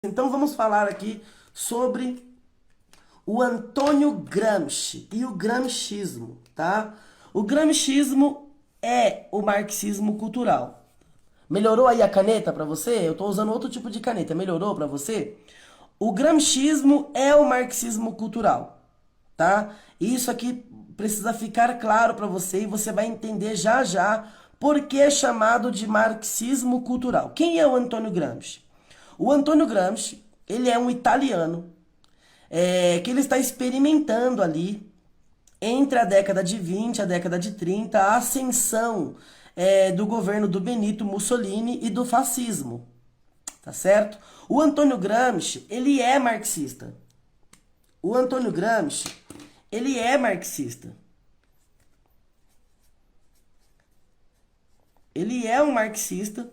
Então vamos falar aqui sobre o Antônio Gramsci e o gramscismo, tá? O gramscismo é o marxismo cultural. Melhorou aí a caneta para você? Eu estou usando outro tipo de caneta. Melhorou para você? O gramscismo é o marxismo cultural, tá? Isso aqui precisa ficar claro para você e você vai entender já já por que é chamado de marxismo cultural. Quem é o Antônio Gramsci? O Antônio Gramsci, ele é um italiano que ele está experimentando ali entre a década de 20 e a década de 30 a ascensão do governo do Benito Mussolini e do fascismo, tá certo? O Antônio Gramsci, ele é marxista. O Antônio Gramsci, ele é marxista. Ele é um marxista,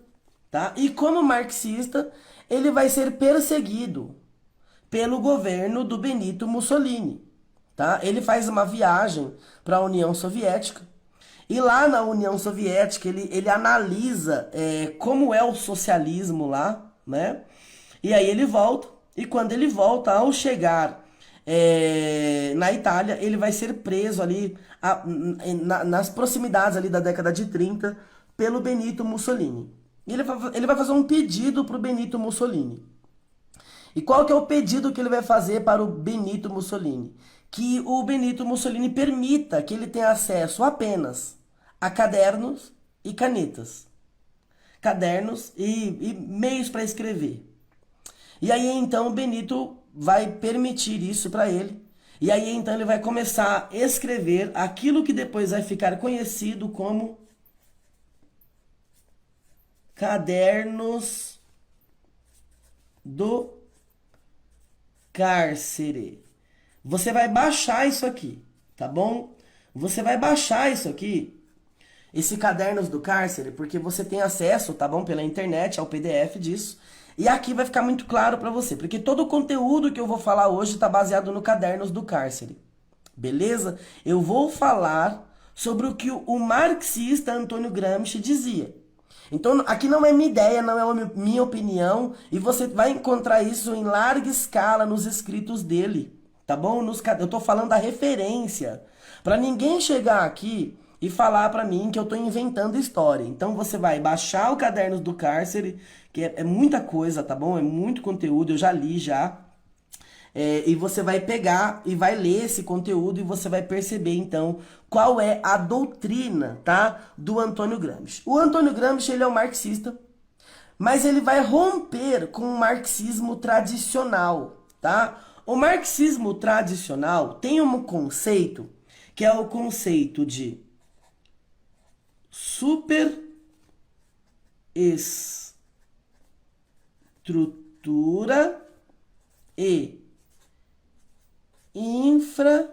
tá? E como marxista, ele vai ser perseguido pelo governo do Benito Mussolini, tá? Ele faz uma viagem para a União Soviética e lá na União Soviética ele analisa como é o socialismo lá, né? E aí ele volta e quando ele volta, ao chegar na Itália, ele vai ser preso ali nas proximidades ali da década de 30 pelo Benito Mussolini. E ele vai fazer um pedido para o Benito Mussolini. E qual que é o pedido que ele vai fazer para o Benito Mussolini? Que o Benito Mussolini permita que ele tenha acesso apenas a cadernos e canetas. Cadernos e meios para escrever. E aí então o Benito vai permitir isso para ele. E aí então ele vai começar a escrever aquilo que depois vai ficar conhecido como Cadernos do Cárcere. Você vai baixar isso aqui, tá bom? Você vai baixar isso aqui, esse Cadernos do Cárcere, porque você tem acesso, tá bom? Pela internet ao PDF disso. E aqui vai ficar muito claro para você, porque todo o conteúdo que eu vou falar hoje está baseado no Cadernos do Cárcere. Beleza? Eu vou falar sobre o que o marxista Antônio Gramsci dizia. Então, aqui não é minha ideia, não é minha opinião, e você vai encontrar isso em larga escala nos escritos dele, tá bom? Eu tô falando da referência, para ninguém chegar aqui e falar para mim que eu tô inventando história. Então, você vai baixar o Cadernos do Cárcere, que é muita coisa, tá bom? É muito conteúdo, eu já li já. E você vai pegar e vai ler esse conteúdo e você vai perceber então qual é a doutrina, tá, do Antônio Gramsci. O Antônio Gramsci, ele é um marxista, mas ele vai romper com o marxismo tradicional, tá? O marxismo tradicional tem um conceito que é o conceito de superestrutura e infraestrutura.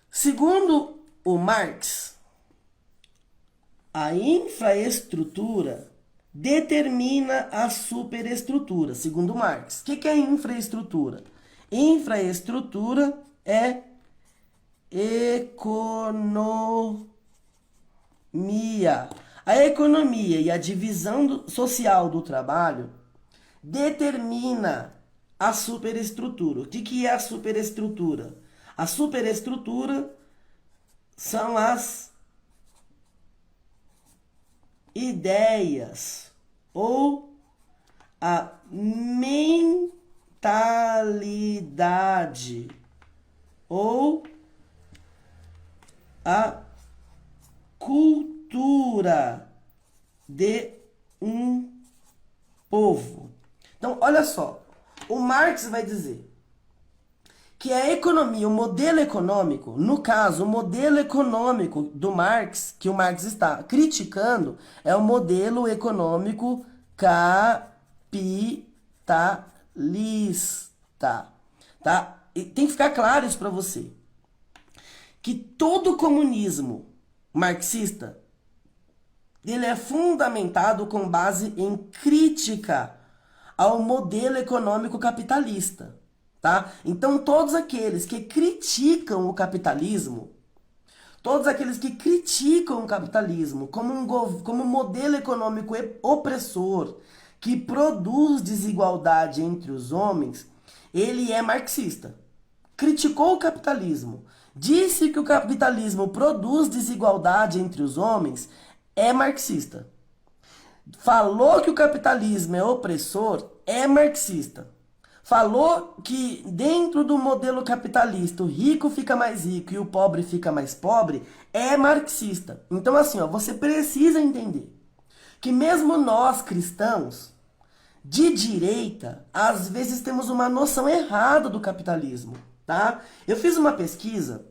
Segundo o Marx, a infraestrutura determina a superestrutura, segundo Marx. O que é infraestrutura? Infraestrutura é economia. A economia e a divisão social do trabalho determina a superestrutura. O que é a superestrutura? A superestrutura são as ideias ou a mentalidade ou a cultura de um povo. Então, olha só, o Marx vai dizer que a economia, o modelo econômico, no caso, o modelo econômico do Marx, que o Marx está criticando, é o modelo econômico capitalista, tá? E tem que ficar claro isso para você, que todo comunismo marxista, ele é fundamentado com base em crítica ao modelo econômico capitalista, tá? Então todos aqueles que criticam o capitalismo, todos aqueles que criticam o capitalismo como como um modelo econômico opressor, que produz desigualdade entre os homens, ele é marxista. Criticou o capitalismo, disse que o capitalismo produz desigualdade entre os homens, é marxista. Falou que o capitalismo é opressor, é marxista. Falou que dentro do modelo capitalista o rico fica mais rico e o pobre fica mais pobre, é marxista. Então assim, ó, você precisa entender que mesmo nós cristãos de direita, às vezes temos uma noção errada do capitalismo, tá? Eu fiz uma pesquisa,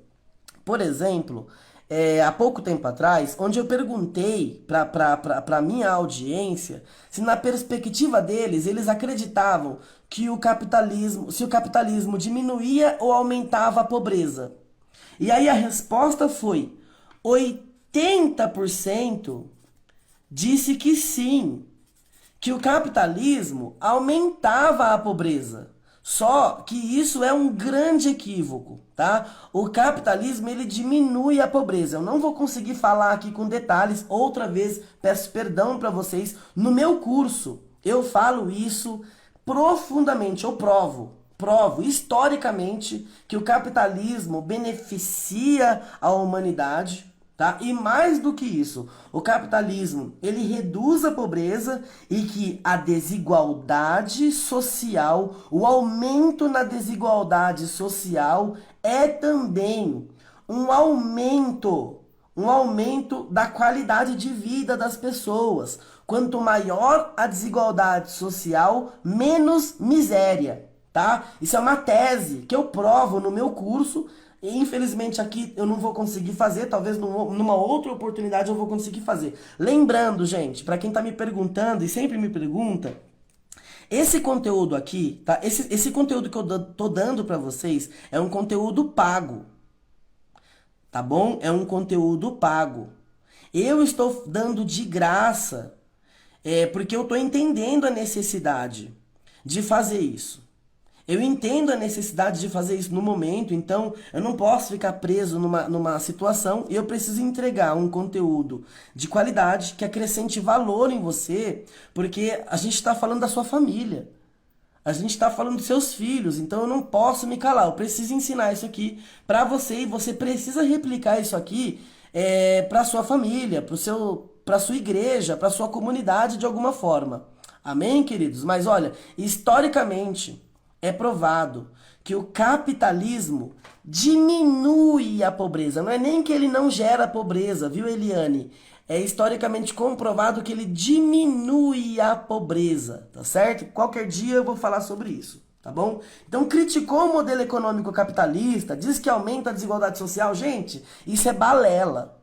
por exemplo, há pouco tempo atrás, onde eu perguntei para minha audiência se na perspectiva deles, eles acreditavam que o capitalismo, se o capitalismo diminuía ou aumentava a pobreza. E aí a resposta foi 80% disse que sim, que o capitalismo aumentava a pobreza. Só que isso é um grande equívoco, tá? O capitalismo, ele diminui a pobreza. Eu não vou conseguir falar aqui com detalhes. Outra vez, peço perdão para vocês. No meu curso, eu falo isso profundamente. Eu provo historicamente que o capitalismo beneficia a humanidade, tá? E mais do que isso, o capitalismo, ele reduz a pobreza e que a desigualdade social, o aumento na desigualdade social é também um aumento da qualidade de vida das pessoas. Quanto maior a desigualdade social, menos miséria, tá? Isso é uma tese que eu provo no meu curso. Infelizmente aqui eu não vou conseguir fazer, talvez numa outra oportunidade eu vou conseguir fazer. Lembrando, gente, para quem tá me perguntando e sempre me pergunta, esse conteúdo aqui, tá? Esse conteúdo que eu tô dando para vocês é um conteúdo pago, tá bom? É um conteúdo pago. Eu estou dando de graça, porque eu tô entendendo a necessidade de fazer isso. Eu entendo a necessidade de fazer isso no momento, então eu não posso ficar preso numa situação e eu preciso entregar um conteúdo de qualidade que acrescente valor em você, porque a gente está falando da sua família, a gente está falando dos seus filhos, então eu não posso me calar, eu preciso ensinar isso aqui para você e você precisa replicar isso aqui para sua família, para sua igreja, para sua comunidade de alguma forma. Amém, queridos? Mas olha, historicamente é provado que o capitalismo diminui a pobreza. Não é nem que ele não gera pobreza, viu, Eliane? É historicamente comprovado que ele diminui a pobreza, tá certo? Qualquer dia eu vou falar sobre isso, tá bom? Então criticou o modelo econômico capitalista, diz que aumenta a desigualdade social. Gente, isso é balela,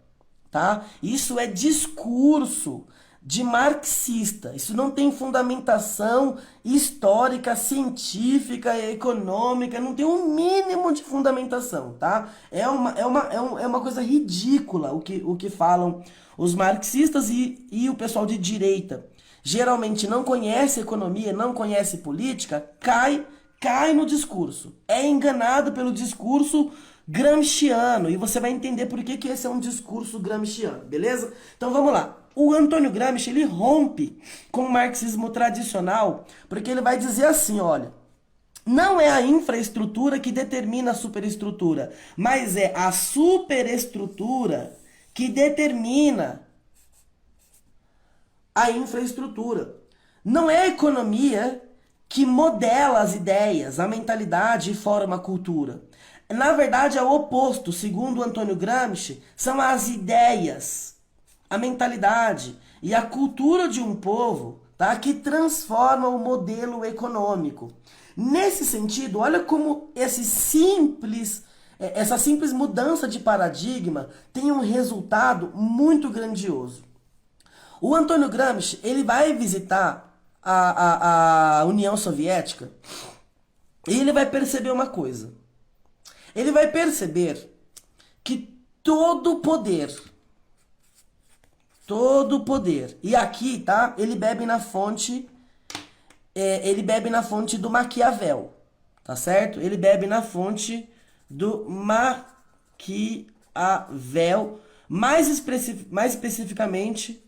tá? Isso é discurso de marxista. Isso não tem fundamentação histórica, científica, econômica, não tem um mínimo de fundamentação, tá? É uma coisa ridícula o que falam os marxistas e o pessoal de direita. Geralmente não conhece economia, não conhece política, cai no discurso. É enganado pelo discurso gramsciano. E você vai entender por que esse é um discurso gramsciano, beleza? Então vamos lá. O Antônio Gramsci, ele rompe com o marxismo tradicional, porque ele vai dizer assim, olha, não é a infraestrutura que determina a superestrutura, mas é a superestrutura que determina a infraestrutura. Não é a economia que modela as ideias, a mentalidade e forma a cultura. Na verdade, é o oposto. Segundo Antônio Gramsci, são as ideias, a mentalidade e a cultura de um povo, tá, que transforma o modelo econômico. Nesse sentido, olha como essa simples mudança de paradigma tem um resultado muito grandioso. O Antônio Gramsci, ele vai visitar a União Soviética e ele vai perceber uma coisa. Ele vai perceber que todo poder, e aqui, tá? Ele bebe na fonte do Maquiavel, tá certo? Ele bebe na fonte do Maquiavel. Maquiavel, mais especificamente,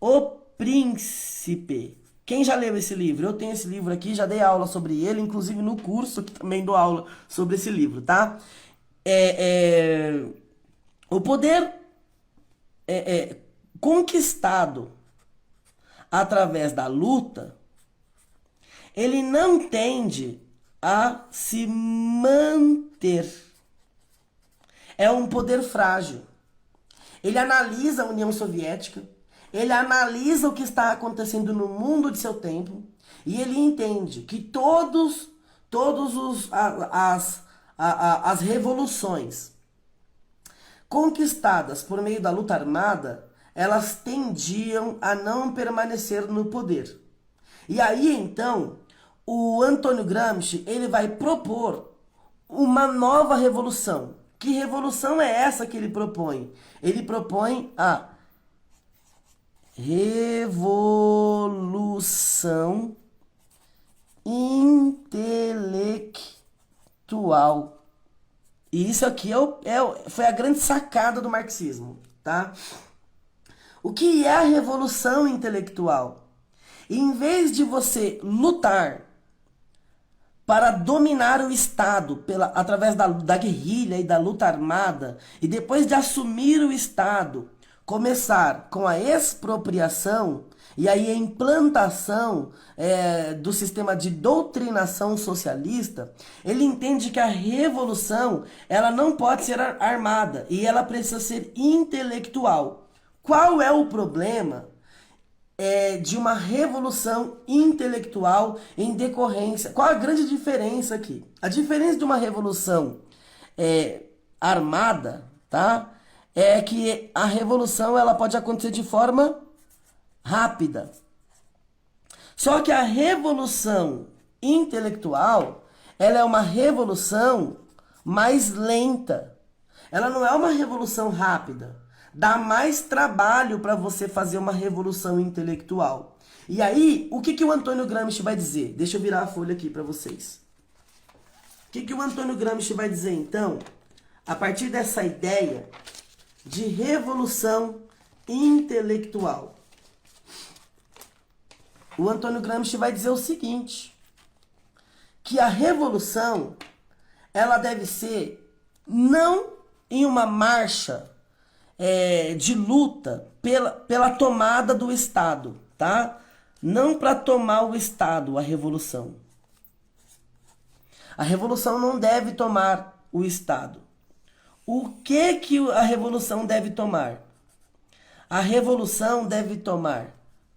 O Príncipe. Quem já leu esse livro? Eu tenho esse livro aqui, já dei aula sobre ele, inclusive no curso que também dou aula sobre esse livro, tá? O poder conquistado através da luta, ele não tende a se manter. É um poder frágil. Ele analisa a União Soviética, ele analisa o que está acontecendo no mundo de seu tempo e ele entende que as revoluções conquistadas por meio da luta armada, elas tendiam a não permanecer no poder. E aí, então, o Antônio Gramsci, ele vai propor uma nova revolução. Que revolução é essa que ele propõe? Ele propõe a revolução intelectual. E isso aqui foi a grande sacada do marxismo, tá? O que é a revolução intelectual? Em vez de você lutar para dominar o Estado através da guerrilha e da luta armada, e depois de assumir o Estado, começar com a expropriação e aí a implantação do sistema de doutrinação socialista, ele entende que a revolução ela não pode ser armada e ela precisa ser intelectual. Qual é o problema de uma revolução intelectual em decorrência? Qual a grande diferença aqui? A diferença de uma revolução armada, tá? É que a revolução ela pode acontecer de forma rápida. Só que a revolução intelectual, ela é uma revolução mais lenta. Ela não é uma revolução rápida. Dá mais trabalho para você fazer uma revolução intelectual. E aí, o que o Antônio Gramsci vai dizer? Deixa eu virar a folha aqui para vocês. O que o Antônio Gramsci vai dizer, então, a partir dessa ideia de revolução intelectual? O Antônio Gramsci vai dizer o seguinte, que a revolução, ela deve ser não em uma marcha de luta pela tomada do Estado, tá? Não para tomar o Estado, a revolução. A revolução não deve tomar o Estado. O que a revolução deve tomar? A revolução deve tomar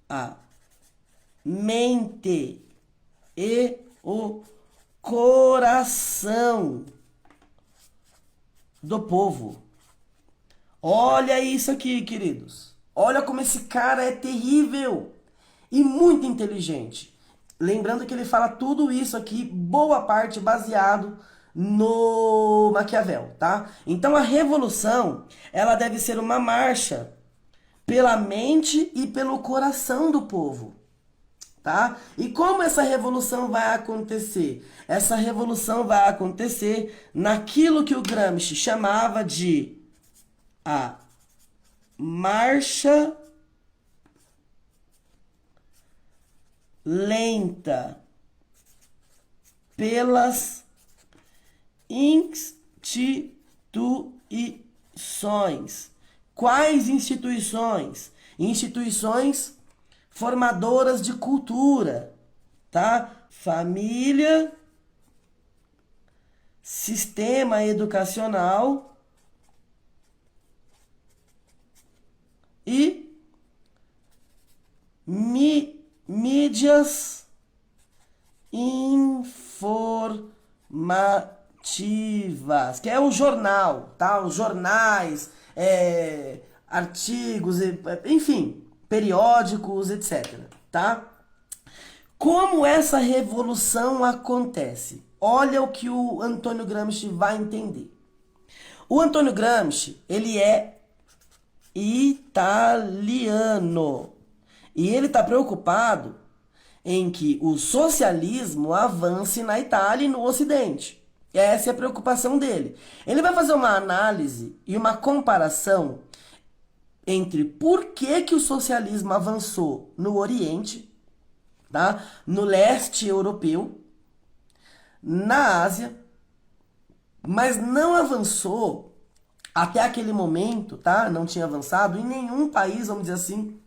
a mente e o coração do povo. Olha isso aqui, queridos. Olha como esse cara é terrível e muito inteligente. Lembrando que ele fala tudo isso aqui, boa parte baseado no Maquiavel, tá? Então a revolução, ela deve ser uma marcha pela mente e pelo coração do povo, tá? E como essa revolução vai acontecer? Essa revolução vai acontecer naquilo que o Gramsci chamava de a marcha lenta pelas instituições. Quais instituições? Instituições formadoras de cultura, tá? Família, sistema educacional e mídias informativas, que é o jornal, tá? Os jornais, artigos, enfim, periódicos, etc, tá? Como essa revolução acontece? Olha o que o Antônio Gramsci vai entender. O Antônio Gramsci, ele é italiano. E ele está preocupado em que o socialismo avance na Itália e no Ocidente. Essa é a preocupação dele. Ele vai fazer uma análise e uma comparação entre por que o socialismo avançou no Oriente, tá? No leste europeu, na Ásia, mas não avançou até aquele momento, tá? Não tinha avançado em nenhum país, vamos dizer assim,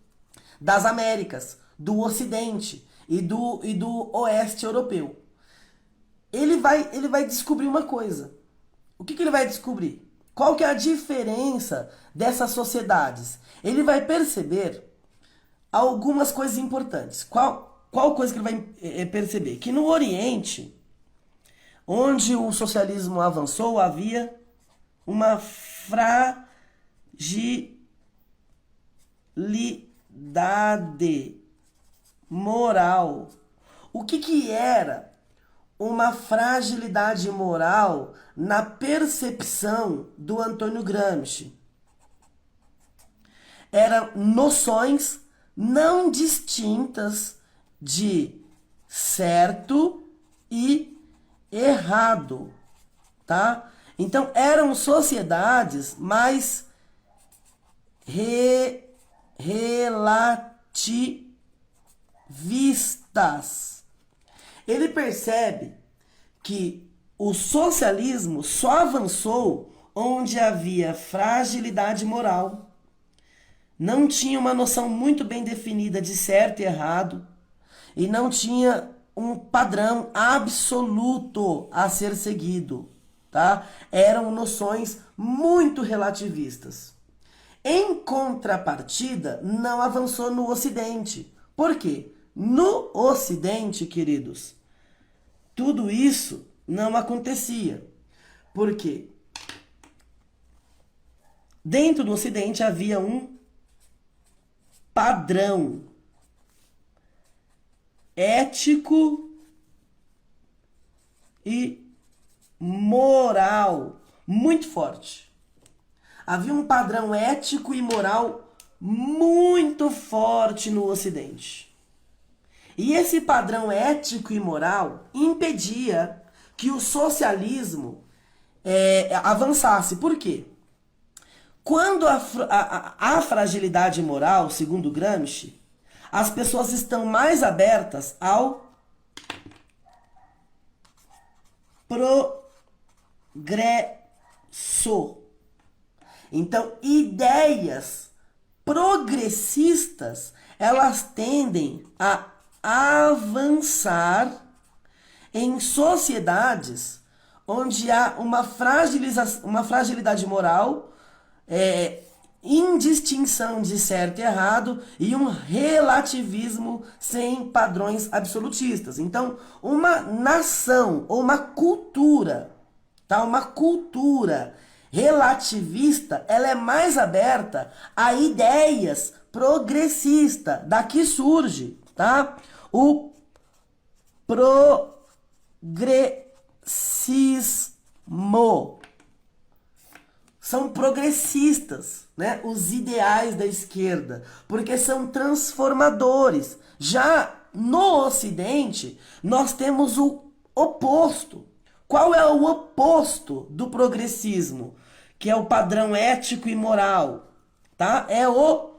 das Américas, do Ocidente e do Oeste europeu. Ele vai descobrir uma coisa. O que ele vai descobrir? Qual que é a diferença dessas sociedades? Ele vai perceber algumas coisas importantes. Qual coisa que ele vai perceber? Que no Oriente, onde o socialismo avançou, havia uma fragilidade moral. O que era uma fragilidade moral na percepção do Antônio Gramsci? Eram noções não distintas de certo e errado, tá? Então eram sociedades mais relativistas. Ele percebe que o socialismo só avançou onde havia fragilidade moral, não tinha uma noção muito bem definida de certo e errado, e não tinha um padrão absoluto a ser seguido, tá? Eram noções muito relativistas. Em contrapartida, não avançou no Ocidente. Por quê? No Ocidente, queridos, tudo isso não acontecia. Por quê? Dentro do Ocidente havia um padrão ético e moral muito forte. Havia um padrão ético e moral muito forte no Ocidente. E esse padrão ético e moral impedia que o socialismo avançasse. Por quê? Quando a fragilidade moral, segundo Gramsci, as pessoas estão mais abertas ao progresso. Então, ideias progressistas, elas tendem a avançar em sociedades onde há uma fragilidade moral, indistinção de certo e errado e um relativismo sem padrões absolutistas. Então, uma nação ou uma cultura, tá? Uma cultura relativista, ela é mais aberta a ideias progressistas. Daqui surge, tá? O progressismo. São progressistas, né? Os ideais da esquerda, porque são transformadores. Já no Ocidente, nós temos o oposto. Qual é o oposto do progressismo? Que é o padrão ético e moral, tá? É o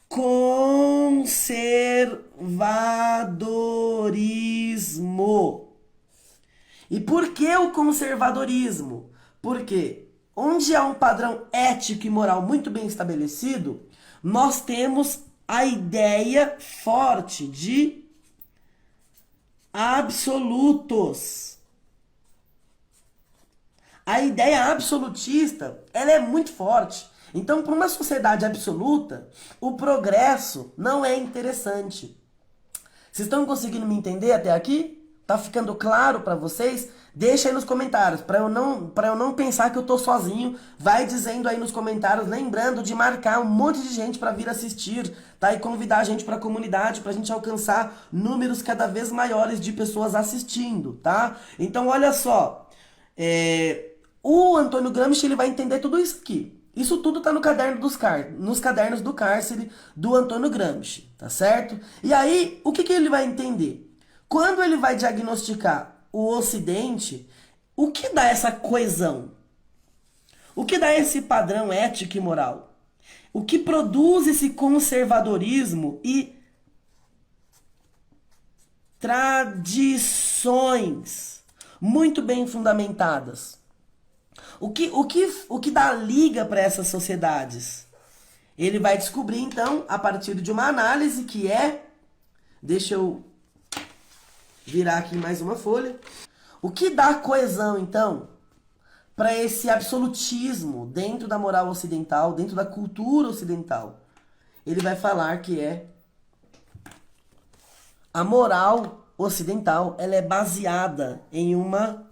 conservadorismo. E por que o conservadorismo? Porque onde há um padrão ético e moral muito bem estabelecido, nós temos a ideia forte de absolutos. A ideia absolutista, ela é muito forte. Então, para uma sociedade absoluta, o progresso não é interessante. Vocês estão conseguindo me entender até aqui? Tá ficando claro para vocês? Deixa aí nos comentários, para eu não pensar que eu tô sozinho. Vai dizendo aí nos comentários, lembrando de marcar um monte de gente para vir assistir, tá? E convidar a gente para a comunidade, pra gente alcançar números cada vez maiores de pessoas assistindo, tá? Então, olha só, o Antônio Gramsci, ele vai entender tudo isso aqui. Isso tudo tá no caderno nos cadernos do cárcere do Antônio Gramsci, tá certo? E aí, o que ele vai entender? Quando ele vai diagnosticar o Ocidente, o que dá essa coesão? O que dá esse padrão ético e moral? O que produz esse conservadorismo e tradições muito bem fundamentadas? O que dá liga para essas sociedades? Ele vai descobrir, então, a partir de uma análise que é... Deixa eu virar aqui mais uma folha. O que dá coesão, então, para esse absolutismo dentro da moral ocidental, dentro da cultura ocidental? Ele vai falar que é a moral ocidental, ela é baseada em uma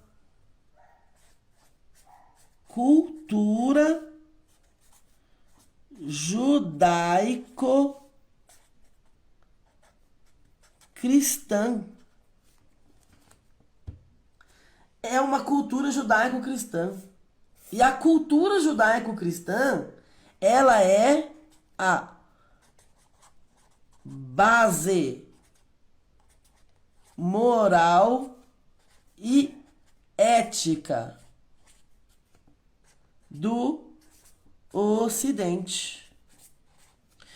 cultura judaico-cristã. É uma cultura judaico-cristã. E a cultura judaico-cristã, ela é a base moral e ética do Ocidente.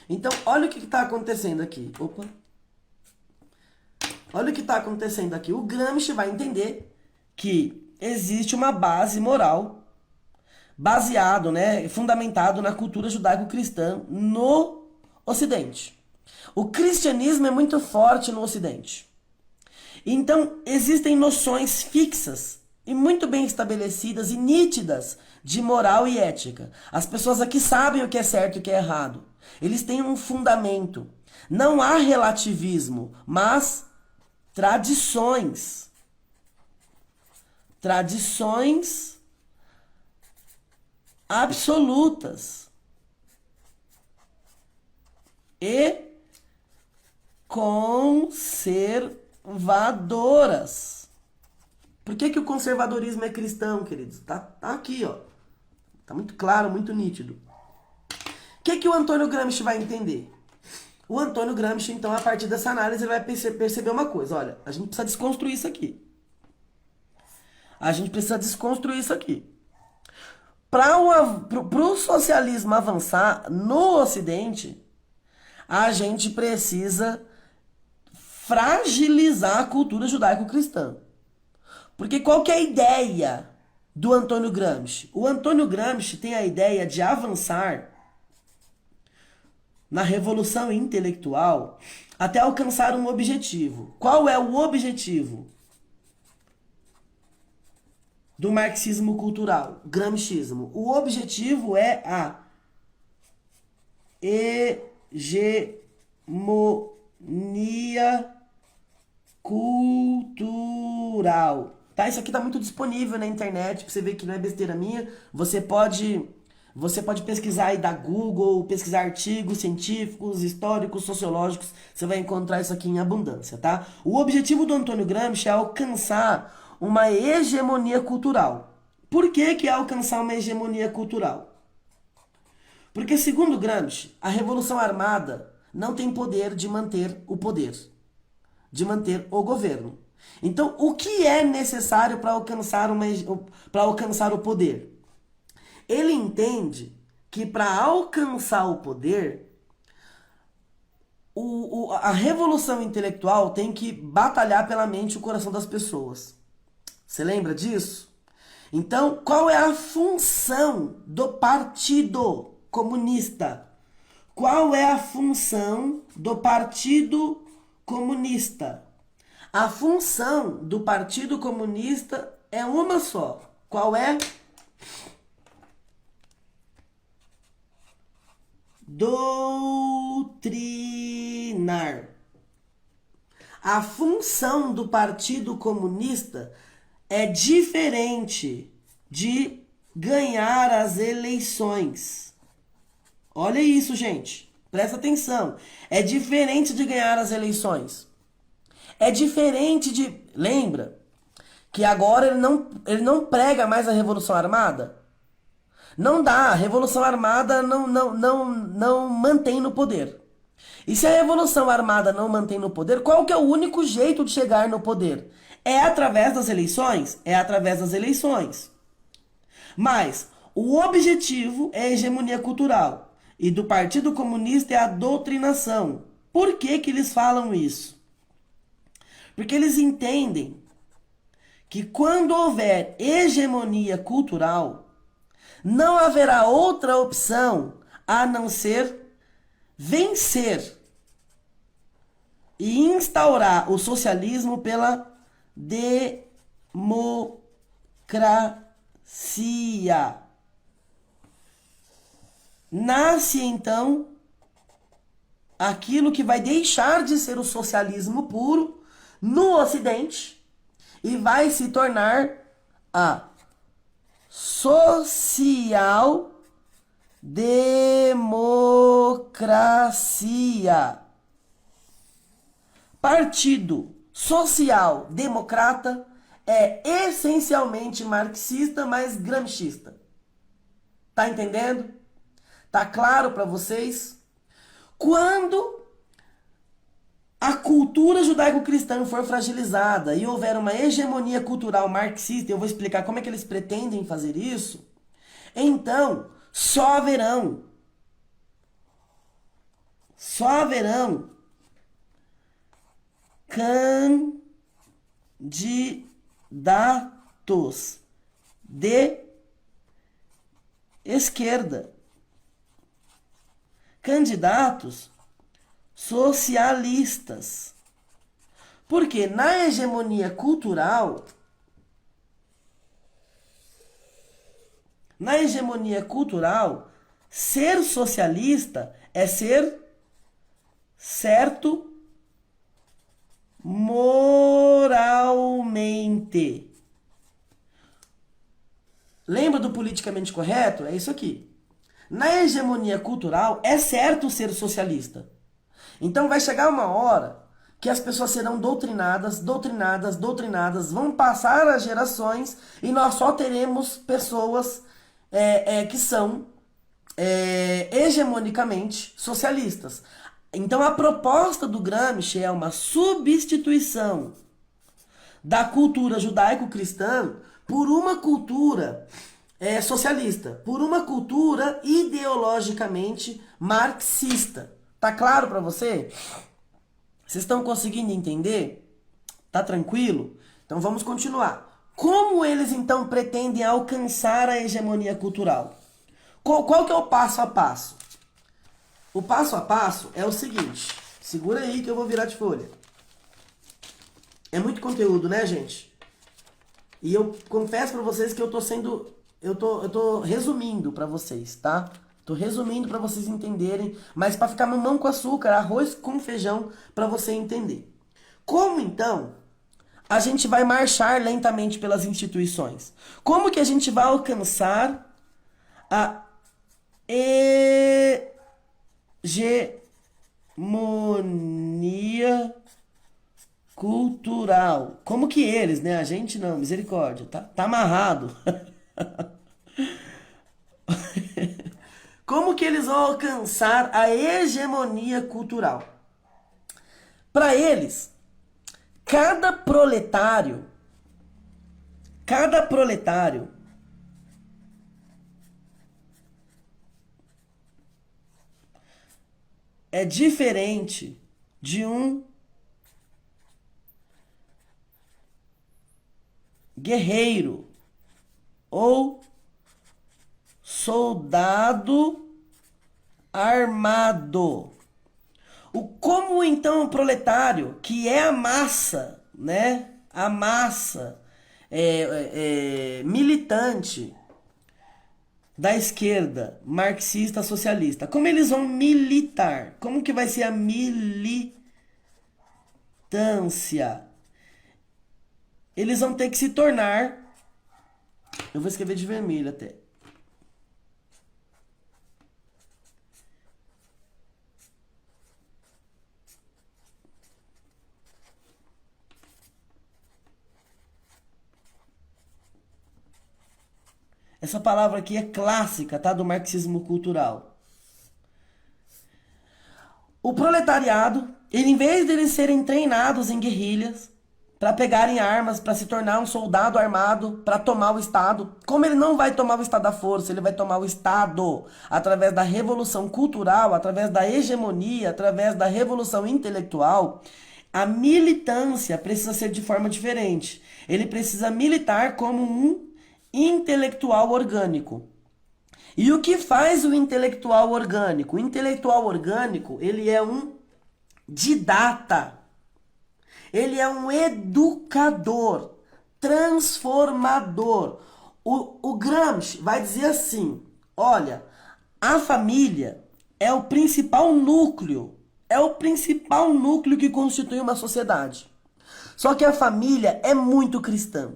Então, olha o que está acontecendo aqui. Opa. Olha o que está acontecendo aqui. O Gramsci vai entender que existe uma base moral baseado, né, fundamentado na cultura judaico-cristã no Ocidente. O cristianismo é muito forte no Ocidente. Então, existem noções fixas e muito bem estabelecidas e nítidas de moral e ética. As pessoas aqui sabem o que é certo e o que é errado. Eles têm um fundamento. Não há relativismo, mas tradições. Tradições absolutas e conservadoras. Por que o conservadorismo é cristão, queridos? Tá aqui, ó. Tá muito claro, muito nítido. O que o Antônio Gramsci vai entender? O Antônio Gramsci, então, a partir dessa análise, ele vai perceber uma coisa. Olha, a gente precisa desconstruir isso aqui. A gente precisa desconstruir isso aqui. Para o socialismo avançar no Ocidente, a gente precisa fragilizar a cultura judaico-cristã. Porque qual que é a ideia do Antônio Gramsci? O Antônio Gramsci tem a ideia de avançar na revolução intelectual até alcançar um objetivo. Qual é o objetivo do marxismo cultural, gramscismo? O objetivo é a hegemonia cultural. Tá? Isso aqui tá muito disponível na internet, pra você ver que não é besteira minha. Você pode pesquisar aí da Google, pesquisar artigos científicos, históricos, sociológicos, você vai encontrar isso aqui em abundância, tá? O objetivo do Antônio Gramsci é alcançar uma hegemonia cultural. Por que é alcançar uma hegemonia cultural? Porque, segundo Gramsci, a Revolução Armada não tem poder de manter o poder, de manter o governo. Então, o que é necessário para alcançar o poder? Ele entende que para alcançar o poder, a revolução intelectual tem que batalhar pela mente e o coração das pessoas. Você lembra disso? Então, qual é a função do Partido Comunista? Qual é a função do Partido Comunista? A função do Partido Comunista é uma só. Qual é? Doutrinar. A função do Partido Comunista é diferente de ganhar as eleições. Olha isso, gente. Presta atenção. É diferente de ganhar as eleições. É diferente de... Lembra que agora ele não prega mais a Revolução Armada? Não dá. A Revolução Armada não mantém no poder. E se a Revolução Armada não mantém no poder, qual que é o único jeito de chegar no poder? É através das eleições? É através das eleições. Mas o objetivo é a hegemonia cultural. E do Partido Comunista é a doutrinação. Por que que eles falam isso? Porque eles entendem que quando houver hegemonia cultural, não haverá outra opção a não ser vencer e instaurar o socialismo pela democracia. Nasce então aquilo que vai deixar de ser o socialismo puro no Ocidente e vai se tornar a social democracia. Partido Social Democrata é essencialmente marxista, mas gramscista. Tá entendendo? Tá claro para vocês? Quando a cultura judaico-cristã for fragilizada e houver uma hegemonia cultural marxista, eu vou explicar como é que eles pretendem fazer isso, então só haverão candidatos de esquerda, candidatos socialistas. Porque na hegemonia cultural, ser socialista é ser certo moralmente. Lembra do politicamente correto? É isso aqui. Na hegemonia cultural, é certo ser socialista. Então vai chegar uma hora que as pessoas serão doutrinadas, vão passar as gerações e nós só teremos pessoas que são hegemonicamente socialistas. Então a proposta do Gramsci é uma substituição da cultura judaico-cristã por uma cultura socialista, por uma cultura ideologicamente marxista. Tá claro para você? Vocês estão conseguindo entender? Tá tranquilo? Então vamos continuar. Como eles então pretendem alcançar a hegemonia cultural? Qual que é o passo a passo? O passo a passo é o seguinte. Segura aí que eu vou virar de folha. É muito conteúdo, né, gente? E eu confesso para vocês que eu tô resumindo para vocês, tá? Tô resumindo para vocês entenderem, mas para ficar mamão com açúcar, arroz com feijão para você entender. Como então a gente vai marchar lentamente pelas instituições? Como que a gente vai alcançar a hegemonia cultural? Como que eles, né? A gente não, misericórdia, tá amarrado. Como que eles vão alcançar a hegemonia cultural? Para eles, cada proletário é diferente de um guerreiro ou soldado armado. Como então o proletário, que é a massa, né? A massa militante da esquerda, marxista, socialista. Como eles vão militar? Como que vai ser a militância? Eles vão ter que se tornar... Eu vou escrever de vermelho até. Essa palavra aqui é clássica, tá? Do marxismo cultural. O proletariado, ele, em vez de eles serem treinados em guerrilhas, para pegarem armas, para se tornar um soldado armado, para tomar o Estado. Como ele não vai tomar o Estado à força, ele vai tomar o Estado através da revolução cultural, através da hegemonia, através da revolução intelectual. A militância precisa ser de forma diferente. Ele precisa militar como um intelectual orgânico. E o que faz o intelectual orgânico? O intelectual orgânico, ele é um didata. Ele é um educador, transformador. O Gramsci vai dizer assim, olha, a família é o principal núcleo, que constitui uma sociedade. Só que a família é muito cristã.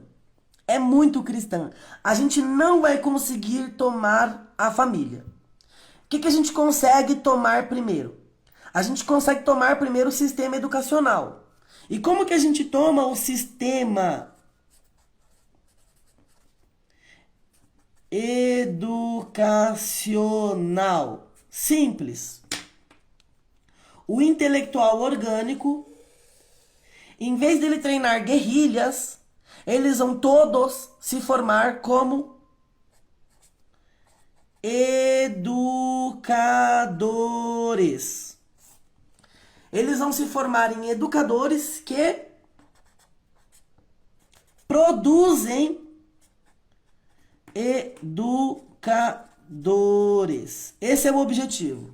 É muito cristã. A gente não vai conseguir tomar a família. O que a gente consegue tomar primeiro? A gente consegue tomar primeiro o sistema educacional. E como que a gente toma o sistema educacional? Simples. O intelectual orgânico, em vez dele treinar guerrilhas, eles vão todos se formar como educadores. Eles vão se formar em educadores que produzem educadores. Esse é o objetivo.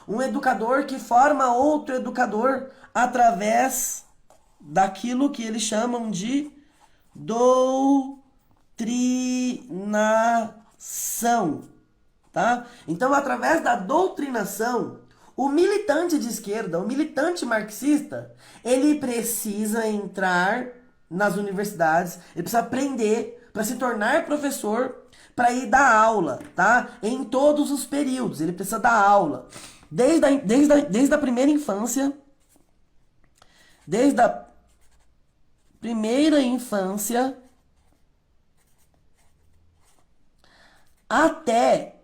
Um educador que forma outro educador através daquilo que eles chamam de doutrinação, tá? Então, através da doutrinação, o militante de esquerda, o militante marxista, ele precisa entrar nas universidades, ele precisa aprender para se tornar professor, para ir dar aula, tá? Em todos os períodos, ele precisa dar aula. Desde a primeira infância, até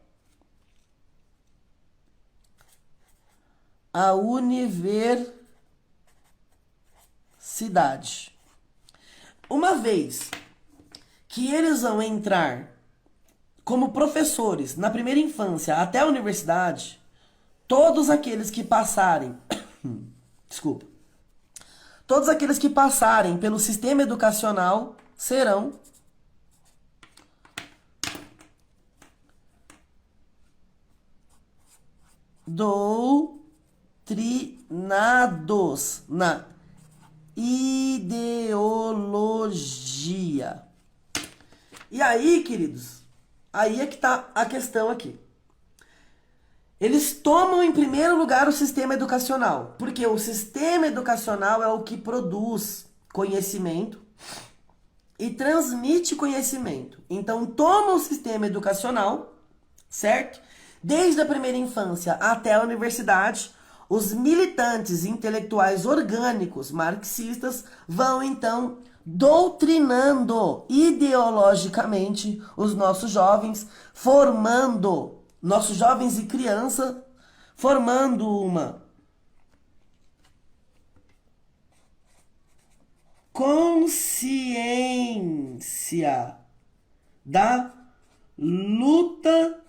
a universidade. Uma vez que eles vão entrar como professores na primeira infância até a universidade, todos aqueles que passarem, desculpa, todos aqueles que passarem pelo sistema educacional serão doutrinados na ideologia. E aí, queridos, aí é que tá a questão aqui. Eles tomam em primeiro lugar o sistema educacional, porque o sistema educacional é o que produz conhecimento e transmite conhecimento. Então, toma o sistema educacional, certo? Desde a primeira infância até a universidade, os militantes intelectuais orgânicos marxistas vão, então, doutrinando ideologicamente os nossos jovens, formando nossos jovens e crianças, formando uma consciência da luta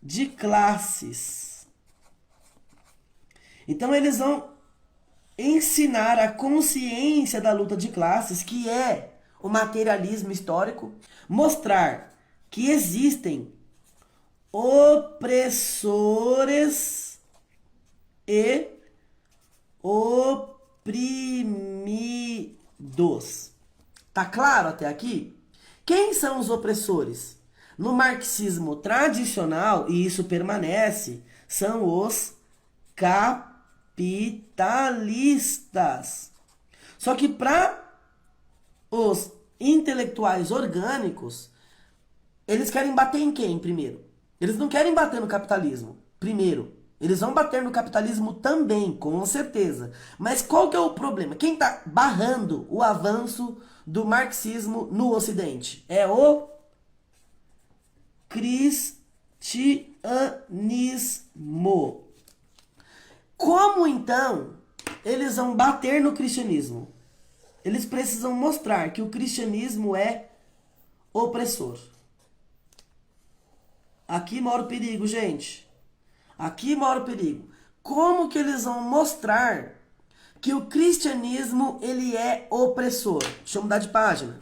de classes. Então eles vão ensinar a consciência da luta de classes, que é o materialismo histórico, mostrar que existem opressores e oprimidos. Tá claro até aqui? Quem são os opressores? No marxismo tradicional, e isso permanece, são os capitalistas. Só que para os intelectuais orgânicos, eles querem bater em quem primeiro? Eles não querem bater no capitalismo primeiro. Eles vão bater no capitalismo também, com certeza. Mas qual que é o problema? Quem está barrando o avanço do marxismo no Ocidente? É o cristianismo. Como então eles vão bater no cristianismo? eles precisam mostrar que o cristianismo é opressor. Aqui mora o perigo, gente. Aqui mora o perigo. Como que eles vão mostrar que o cristianismo ele é opressor? Deixa eu mudar de página.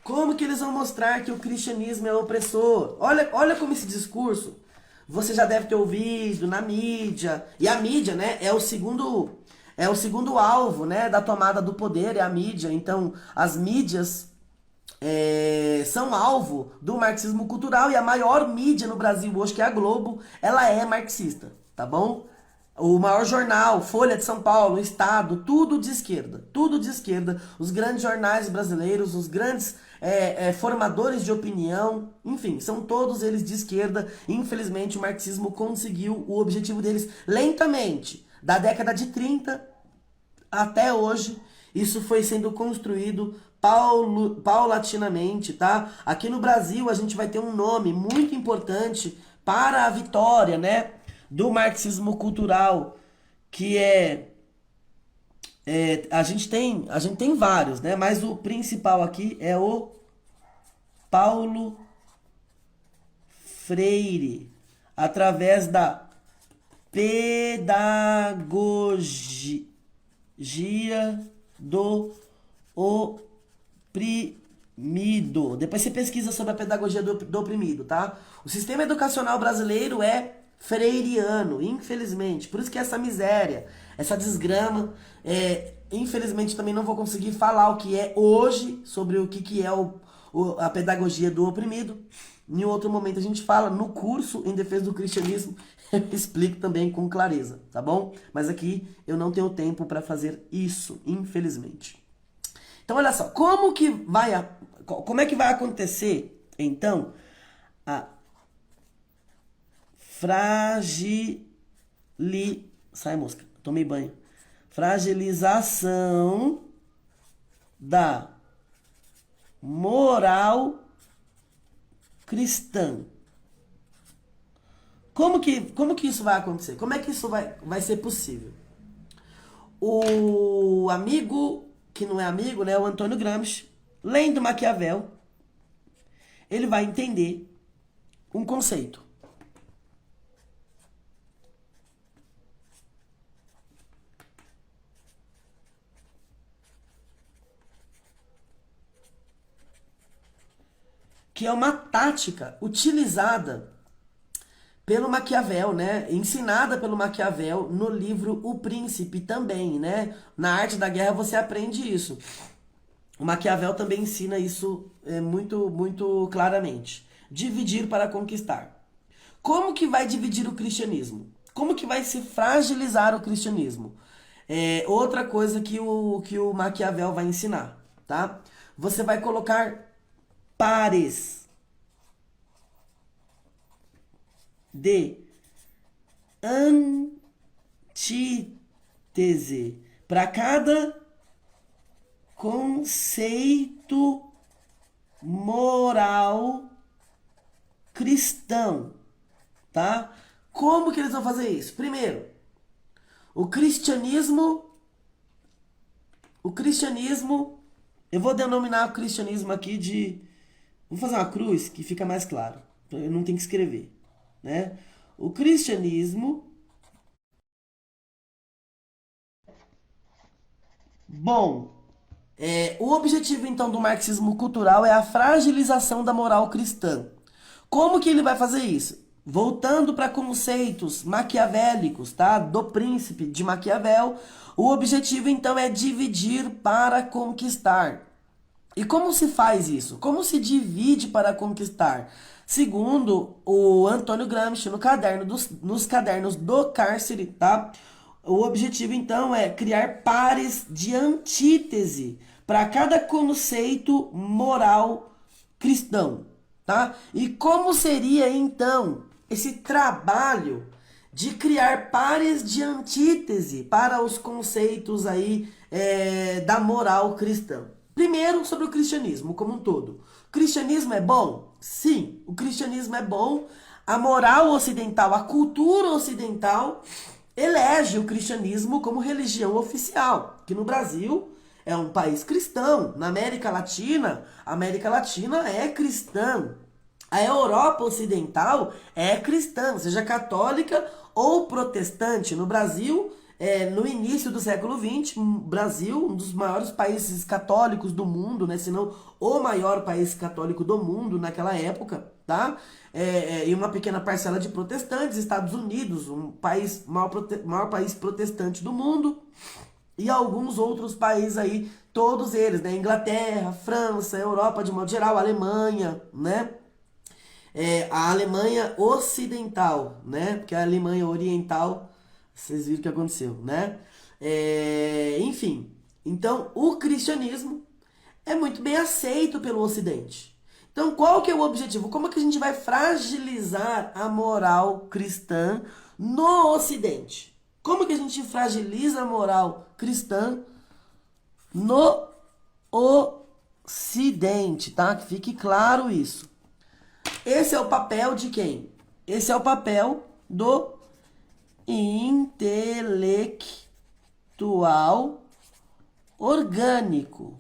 Como que eles vão mostrar que o cristianismo é opressor? Olha como esse discurso, você já deve ter ouvido na mídia. E a mídia, né, é o segundo alvo, né, da tomada do poder, é a mídia. Então, as mídias são alvo do marxismo cultural, e a maior mídia no Brasil hoje, que é a Globo, ela é marxista, tá bom? O maior jornal, Folha de São Paulo, Estado, tudo de esquerda. Tudo de esquerda. Os grandes jornais brasileiros, os grandes formadores de opinião, enfim, são todos eles de esquerda. Infelizmente, o marxismo conseguiu o objetivo deles lentamente. Da década de 30 até hoje, isso foi sendo construído paulatinamente, tá? Aqui no Brasil, a gente vai ter um nome muito importante para a vitória, né, do marxismo cultural, que a gente tem vários, né? Mas o principal aqui é o Paulo Freire, através da pedagogia do oprimido. Depois você pesquisa sobre a pedagogia do oprimido, tá? O sistema educacional brasileiro é freiriano, infelizmente. Por isso que essa miséria, essa desgrama, infelizmente também não vou conseguir falar o que é hoje sobre o que é a pedagogia do oprimido. Em outro momento a gente fala no curso em defesa do cristianismo, eu explico também com clareza, tá bom? Mas aqui eu não tenho tempo para fazer isso, infelizmente. Então olha só, como é que vai acontecer então a sai mosca, tomei banho. Fragilização da moral cristã. Como que isso vai acontecer? Como é que isso vai ser possível? O amigo, que não é amigo, né, o Antônio Gramsci, lendo Maquiavel, ele vai entender um conceito. Que é uma tática utilizada pelo Maquiavel, né? Ensinada pelo Maquiavel no livro O Príncipe também, né? Na Arte da Guerra você aprende isso. O Maquiavel também ensina isso muito, muito claramente. Dividir para conquistar. Como que vai dividir o cristianismo? Como que vai se fragilizar o cristianismo? Outra coisa que o Maquiavel vai ensinar, tá? Você vai colocar pares de antítese para cada conceito moral cristão, tá? Como que eles vão fazer isso? Primeiro, o cristianismo, eu vou denominar o cristianismo aqui de, vou fazer uma cruz que fica mais claro, eu não tenho que escrever, né? O cristianismo bom. O objetivo, então, do marxismo cultural é a fragilização da moral cristã. Como que ele vai fazer isso? Voltando para conceitos maquiavélicos, tá? Do Príncipe de Maquiavel, o objetivo, então, é dividir para conquistar. E como se faz isso? Como se divide para conquistar? Segundo o Antônio Gramsci, nos cadernos do cárcere, tá? O objetivo, então, é criar pares de antítese para cada conceito moral cristão, tá? E como seria, então, esse trabalho de criar pares de antítese para os conceitos aí da moral cristã? Primeiro, sobre o cristianismo como um todo. O cristianismo é bom? Sim, o cristianismo é bom. A moral ocidental, a cultura ocidental, elege o cristianismo como religião oficial, que no Brasil é um país cristão. Na a América Latina é cristã. A Europa Ocidental é cristã, seja católica ou protestante. No Brasil, no início do século XX, o Brasil, um dos maiores países católicos do mundo, né, se não o maior país católico do mundo naquela época, tá? E uma pequena parcela de protestantes, Estados Unidos, um país, maior país protestante do mundo, e alguns outros países aí, todos eles, né? Inglaterra, França, Europa de modo geral, Alemanha, né? A Alemanha Ocidental, né? Porque a Alemanha Oriental, vocês viram o que aconteceu, né? Enfim, então o cristianismo é muito bem aceito pelo Ocidente. Então, qual que é o objetivo? Como é que a gente vai fragilizar a moral cristã no Ocidente? Como que a gente fragiliza a moral cristã no Ocidente, tá? Que fique claro isso. Esse é o papel de quem? Esse é o papel do intelectual orgânico.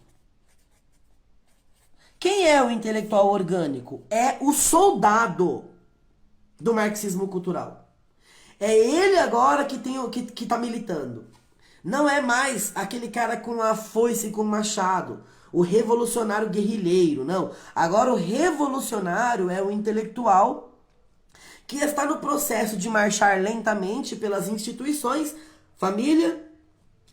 Quem é o intelectual orgânico? É o soldado do marxismo cultural. É ele agora que tá militando. Não é mais aquele cara com a foice e com o machado, o revolucionário guerrilheiro, não. Agora o revolucionário é o intelectual que está no processo de marchar lentamente pelas instituições, família,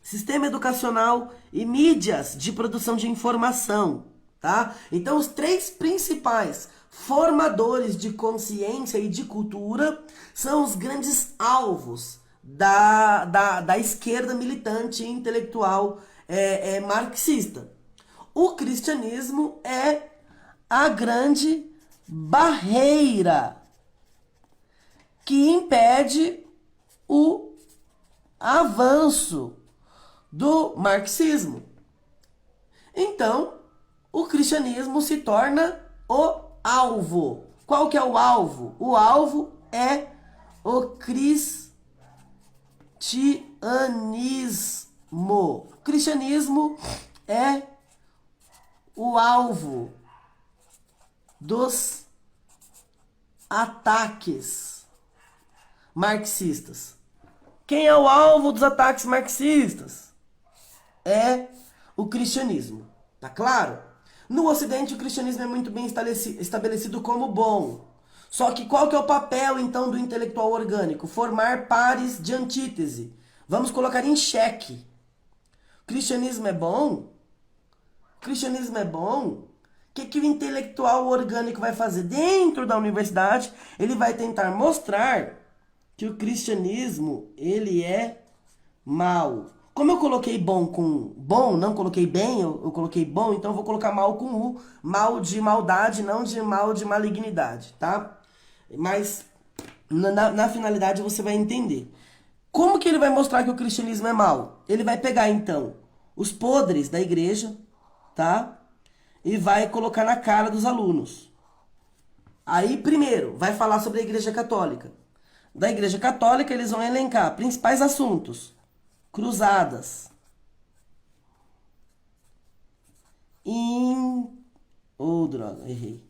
sistema educacional e mídias de produção de informação, tá? Então os três principais formadores de consciência e de cultura são os grandes alvos da esquerda militante e intelectual marxista. O cristianismo é a grande barreira que impede o avanço do marxismo. Então, o cristianismo se torna o alvo. Qual que é o alvo? O alvo é o cristianismo. O cristianismo é o alvo dos ataques marxistas. Quem é o alvo dos ataques marxistas? É o cristianismo. Tá claro? No Ocidente, o cristianismo é muito bem estabelecido como bom. Só que qual que é o papel, então, do intelectual orgânico? Formar pares de antítese. Vamos colocar em xeque. O cristianismo é bom? O cristianismo é bom? O que o intelectual orgânico vai fazer? Dentro da universidade, ele vai tentar mostrar que o cristianismo, ele é mal. Como eu coloquei bom com bom, não coloquei bem, eu coloquei bom, então eu vou colocar mal com U. Mal de maldade, não de mal de malignidade, tá? Mas na finalidade você vai entender. Como que ele vai mostrar que o cristianismo é mal? Ele vai pegar, então, os podres da igreja, tá? E vai colocar na cara dos alunos. Aí, primeiro, vai falar sobre a igreja católica. Da igreja católica, eles vão elencar principais assuntos. Cruzadas. Droga, errei.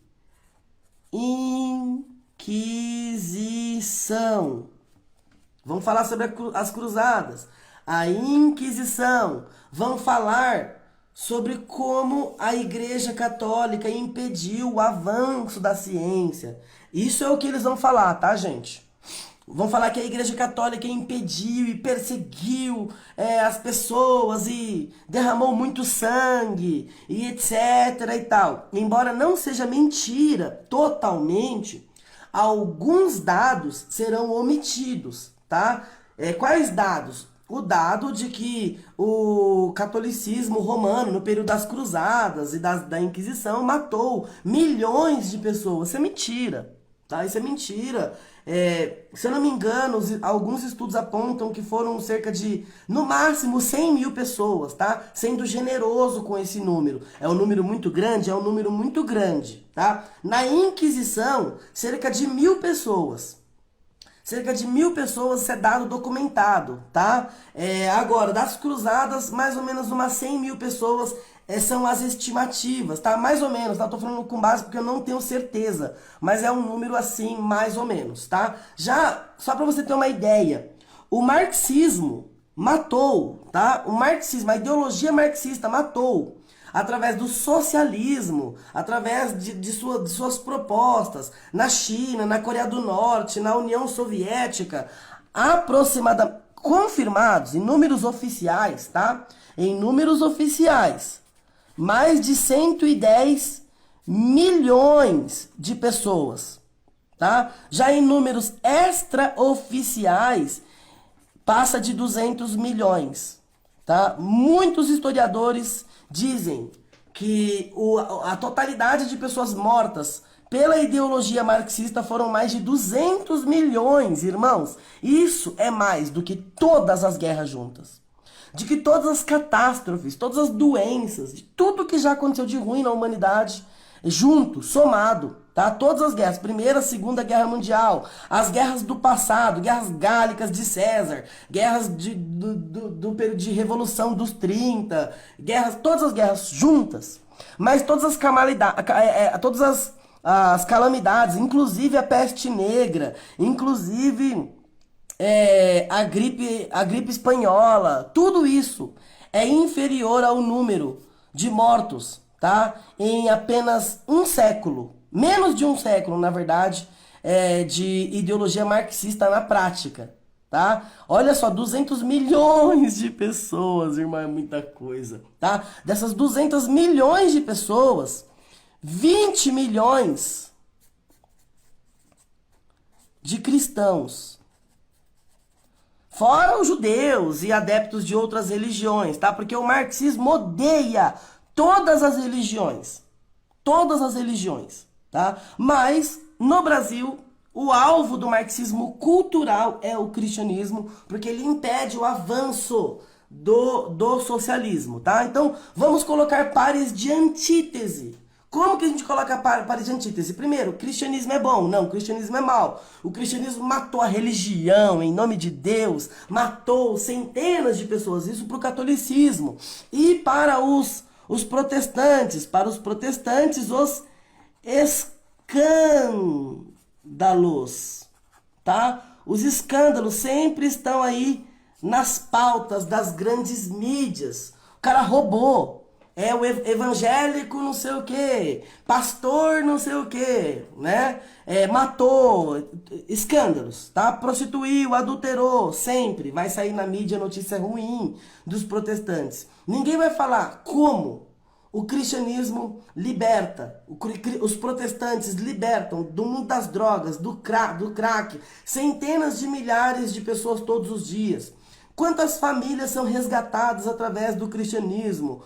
Inquisição. Vão falar sobre as cruzadas. A Inquisição. Vão falar sobre como a Igreja Católica impediu o avanço da ciência. Isso é o que eles vão falar, tá, gente? Vão falar que a Igreja Católica impediu e perseguiu as pessoas e derramou muito sangue e etc e tal. Embora não seja mentira totalmente, alguns dados serão omitidos, tá? Quais dados? O dado de que o catolicismo romano, no período das cruzadas e da Inquisição, matou milhões de pessoas. Isso é mentira, tá? Isso é mentira. Se eu não me engano, alguns estudos apontam que foram cerca de, no máximo, 100 mil pessoas, tá? Sendo generoso com esse número. É um número muito grande? É um número muito grande, tá? Na Inquisição, cerca de 1.000 pessoas. Cerca de 1.000 pessoas, isso é dado documentado, tá? Agora, das cruzadas, mais ou menos umas 100.000 pessoas são as estimativas, tá? Mais ou menos, tá? Tô falando com base porque eu não tenho certeza, mas é um número assim, mais ou menos, tá? Já, só para você ter uma ideia, o marxismo matou, tá? O marxismo, a ideologia marxista matou através do socialismo, através de suas propostas, na China, na Coreia do Norte, na União Soviética, aproximadamente, confirmados em números oficiais, tá? Em números oficiais, mais de 110 milhões de pessoas, tá? Já em números extraoficiais, passa de 200 milhões, tá? Muitos historiadores dizem que a totalidade de pessoas mortas pela ideologia marxista foram mais de 200 milhões, irmãos. Isso é mais do que todas as guerras juntas. De que todas as catástrofes, todas as doenças, de tudo que já aconteceu de ruim na humanidade, junto, somado, tá? Todas as guerras, Primeira, Segunda Guerra Mundial, as guerras do passado, guerras gálicas de César, guerras do período de Revolução dos 30, guerras, todas as guerras juntas, mas todas as as calamidades, inclusive a peste negra, inclusive a gripe espanhola, tudo isso é inferior ao número de mortos, tá? Em apenas um século, menos de um século, na verdade, de ideologia marxista na prática, tá? Olha só, 200 milhões de pessoas, irmão, é muita coisa, tá? Dessas 200 milhões de pessoas, 20 milhões de cristãos. Fora os judeus e adeptos de outras religiões, tá? Porque o marxismo odeia todas as religiões. Todas as religiões, tá? Mas, no Brasil, o alvo do marxismo cultural é o cristianismo, porque ele impede o avanço do socialismo, tá? Então, vamos colocar pares de antítese. Como que a gente coloca pares de antítese? Primeiro, o cristianismo é bom. Não, o cristianismo é mau. O cristianismo matou a religião em nome de Deus, matou centenas de pessoas, isso para o catolicismo. E para os protestantes, os escândalos, tá? Os escândalos sempre estão aí nas pautas das grandes mídias. O cara roubou. É o evangélico não sei o que, pastor não sei o que, né? Matou, escândalos, tá? Prostituiu, adulterou, sempre vai sair na mídia notícia ruim dos protestantes. Ninguém vai falar como o cristianismo liberta, os protestantes libertam do mundo das drogas, do crack, centenas de milhares de pessoas todos os dias. Quantas famílias são resgatadas através do cristianismo?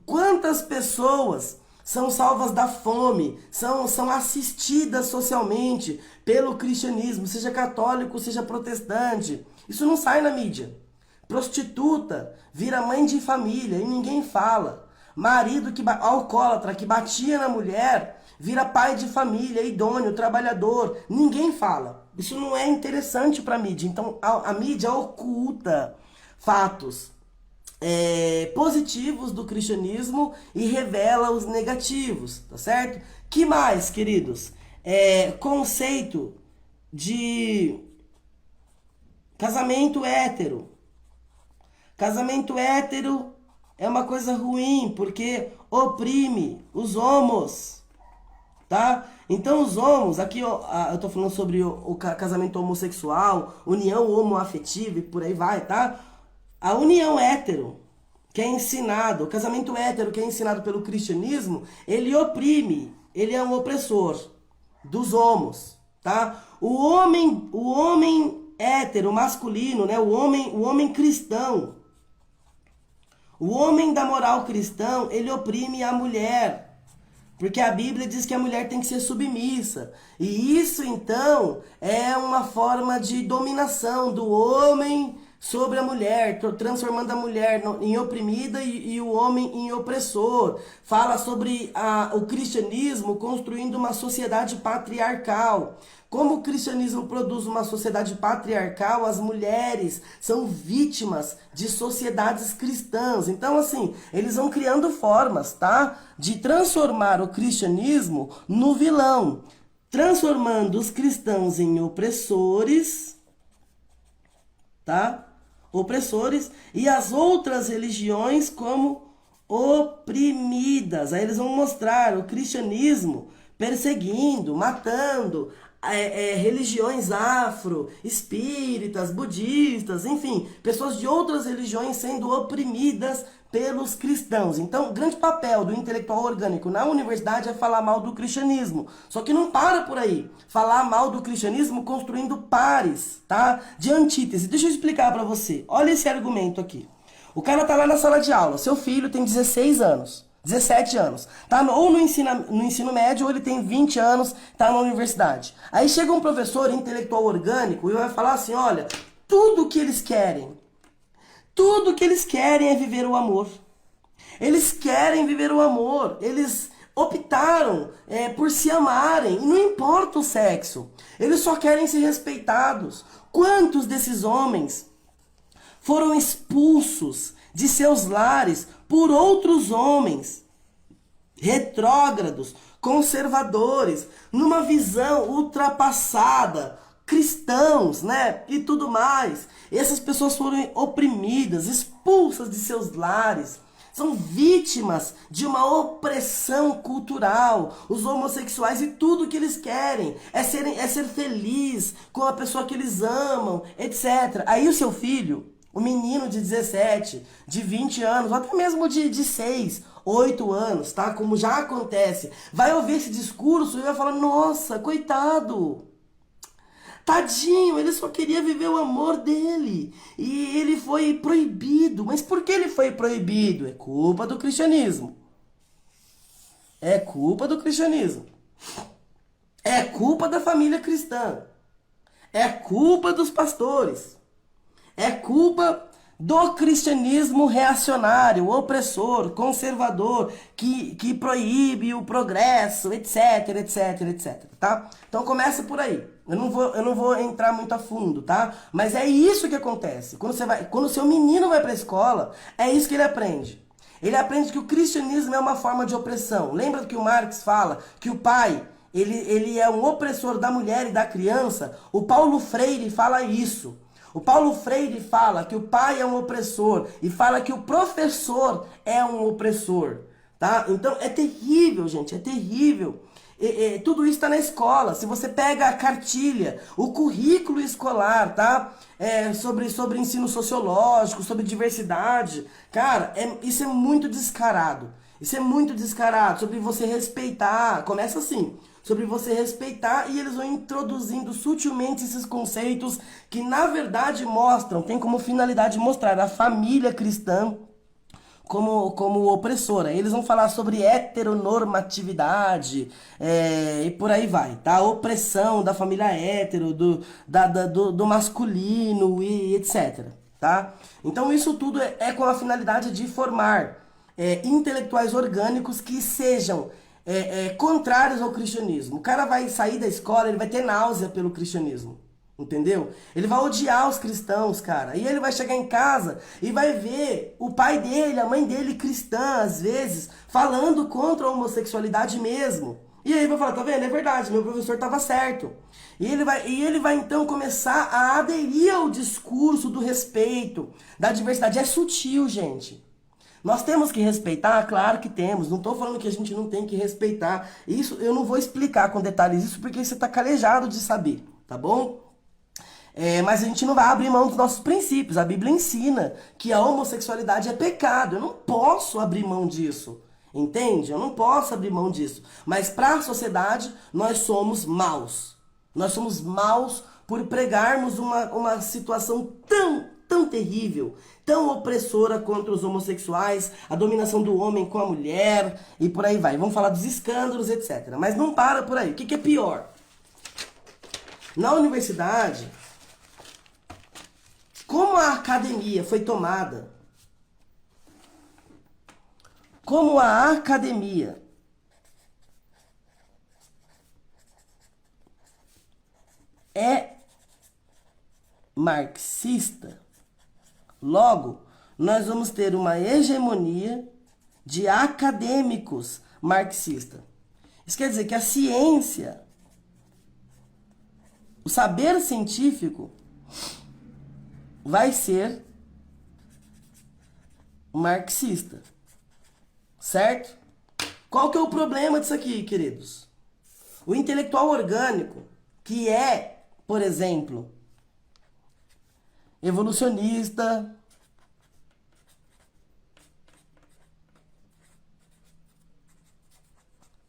Quantas pessoas são salvas da fome, são assistidas socialmente pelo cristianismo, seja católico, seja protestante. Isso não sai na mídia. Prostituta vira mãe de família e ninguém fala. Marido alcoólatra que batia na mulher vira pai de família, idôneo, trabalhador. Ninguém fala. Isso não é interessante para a mídia. Então a mídia oculta fatos positivos do cristianismo e revela os negativos, tá certo? Que mais, queridos? Conceito de casamento hétero. Casamento hétero é uma coisa ruim, porque oprime os homos, tá? Então os homos, aqui ó, eu tô falando sobre o casamento homossexual, união homoafetiva e por aí vai, tá? A união hétero, que é ensinado, o casamento hétero que é ensinado pelo cristianismo, ele oprime, ele é um opressor dos homos, tá? O homem hétero, masculino, né? O homem cristão, o homem da moral cristão, ele oprime a mulher, porque a Bíblia diz que a mulher tem que ser submissa. E isso, então, é uma forma de dominação do homem sobre a mulher, transformando a mulher em oprimida e o homem em opressor. Fala sobre o cristianismo construindo uma sociedade patriarcal. Como o cristianismo produz uma sociedade patriarcal, as mulheres são vítimas de sociedades cristãs. Então, assim, eles vão criando formas, tá? De transformar o cristianismo no vilão, transformando os cristãos em opressores, tá? Opressores, e as outras religiões como oprimidas. Aí eles vão mostrar o cristianismo perseguindo, matando religiões afro, espíritas, budistas, enfim, pessoas de outras religiões sendo oprimidas pelos cristãos. Então, o grande papel do intelectual orgânico na universidade é falar mal do cristianismo. Só que não para por aí. Falar mal do cristianismo construindo pares, tá? De antítese. Deixa eu explicar pra você. Olha esse argumento aqui. O cara tá lá na sala de aula. Seu filho tem 16 anos. 17 anos. Tá ou no ensino médio, ou ele tem 20 anos, tá na universidade. Aí chega um professor intelectual orgânico e vai falar assim, olha, tudo que eles querem é viver o amor. Eles querem viver o amor. Eles optaram por se amarem. E não importa o sexo. Eles só querem ser respeitados. Quantos desses homens foram expulsos de seus lares por outros homens retrógrados, conservadores, numa visão ultrapassada, cristãos, né, e tudo mais. Essas pessoas foram oprimidas, expulsas de seus lares, são vítimas de uma opressão cultural. Os homossexuais, e tudo que eles querem é ser feliz com a pessoa que eles amam, etc. Aí o seu filho, o menino de 17, de 20 anos, ou até mesmo de 6, 8 anos, tá? Como já acontece, vai ouvir esse discurso e vai falar, nossa, coitado, tadinho, ele só queria viver o amor dele. E ele foi proibido. Mas por que ele foi proibido? É culpa do cristianismo. É culpa do cristianismo. É culpa da família cristã. É culpa dos pastores. É culpa do cristianismo reacionário, opressor, conservador, que proíbe o progresso, etc, etc, etc, tá? Então começa por aí. Eu não vou entrar muito a fundo, tá? Mas é isso que acontece. Quando o seu menino vai pra escola, é isso que ele aprende. Ele aprende que o cristianismo é uma forma de opressão. Lembra que o Marx fala que o pai, ele é um opressor da mulher e da criança? O Paulo Freire fala isso. O Paulo Freire fala que o pai é um opressor e fala que o professor é um opressor, tá? Então é terrível, gente, é terrível. Tudo isso está na escola. Se você pega a cartilha, o currículo escolar, tá? Sobre ensino sociológico, sobre diversidade, cara, isso é muito descarado. Isso é muito descarado, sobre você respeitar. Começa assim, sobre você respeitar, e eles vão introduzindo sutilmente esses conceitos que na verdade tem como finalidade mostrar a família cristã como opressora. Eles vão falar sobre heteronormatividade, e por aí vai, tá? A opressão da família hétero, do masculino e etc, tá? Então isso tudo é com a finalidade de formar intelectuais orgânicos que sejam contrários ao cristianismo. O cara vai sair da escola, ele vai ter náusea pelo cristianismo. Entendeu? Ele vai odiar os cristãos, cara. E ele vai chegar em casa e vai ver o pai dele, a mãe dele cristã, às vezes, falando contra a homossexualidade mesmo. E aí vai falar, tá vendo? É verdade, meu professor estava certo. E ele vai então começar a aderir ao discurso do respeito, da diversidade. É sutil, gente. Nós temos que respeitar? Claro que temos. Não estou falando que a gente não tem que respeitar. Isso eu não vou explicar com detalhes isso porque você está calejado de saber, tá bom? Mas a gente não vai abrir mão dos nossos princípios. A Bíblia ensina que a homossexualidade é pecado. Eu não posso abrir mão disso. Entende? Eu não posso abrir mão disso. Mas para a sociedade, nós somos maus. Nós somos maus por pregarmos uma situação tão terrível, tão opressora contra os homossexuais, a dominação do homem com a mulher e por aí vai. Vamos falar dos escândalos, etc. Mas não para por aí. O que é pior? Na universidade, como a academia foi tomada, como a academia é marxista, logo, nós vamos ter uma hegemonia de acadêmicos marxistas. Isso quer dizer que a ciência, o saber científico, vai ser marxista. Certo? Qual que é o problema disso aqui, queridos? O intelectual orgânico, que é, por exemplo, evolucionista,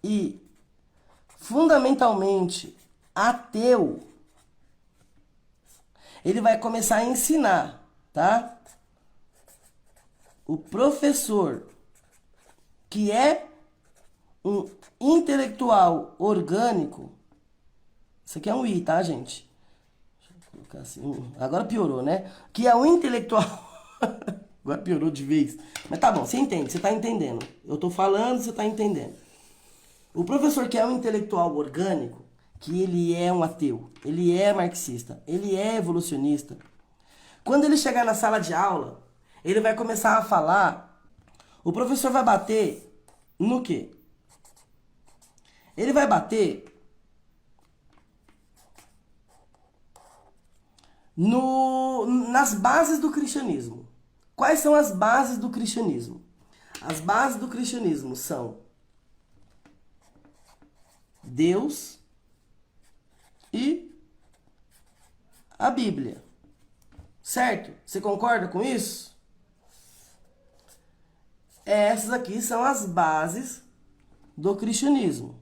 e fundamentalmente ateu, ele vai começar a ensinar, tá? O professor que é um intelectual orgânico, isso aqui é um I, tá, gente? Deixa eu colocar assim, agora piorou, né? Que é um intelectual, agora piorou de vez, mas tá bom, você entende, você tá entendendo. Eu tô falando, você tá entendendo. O professor que é um intelectual orgânico, que ele é um ateu, ele é marxista, ele é evolucionista, quando ele chegar na sala de aula, ele vai começar a falar. O professor vai bater no quê? Ele vai bater nas bases do cristianismo. Quais são as bases do cristianismo? As bases do cristianismo são Deus e a Bíblia. Certo? Você concorda com isso? Essas aqui são as bases do cristianismo.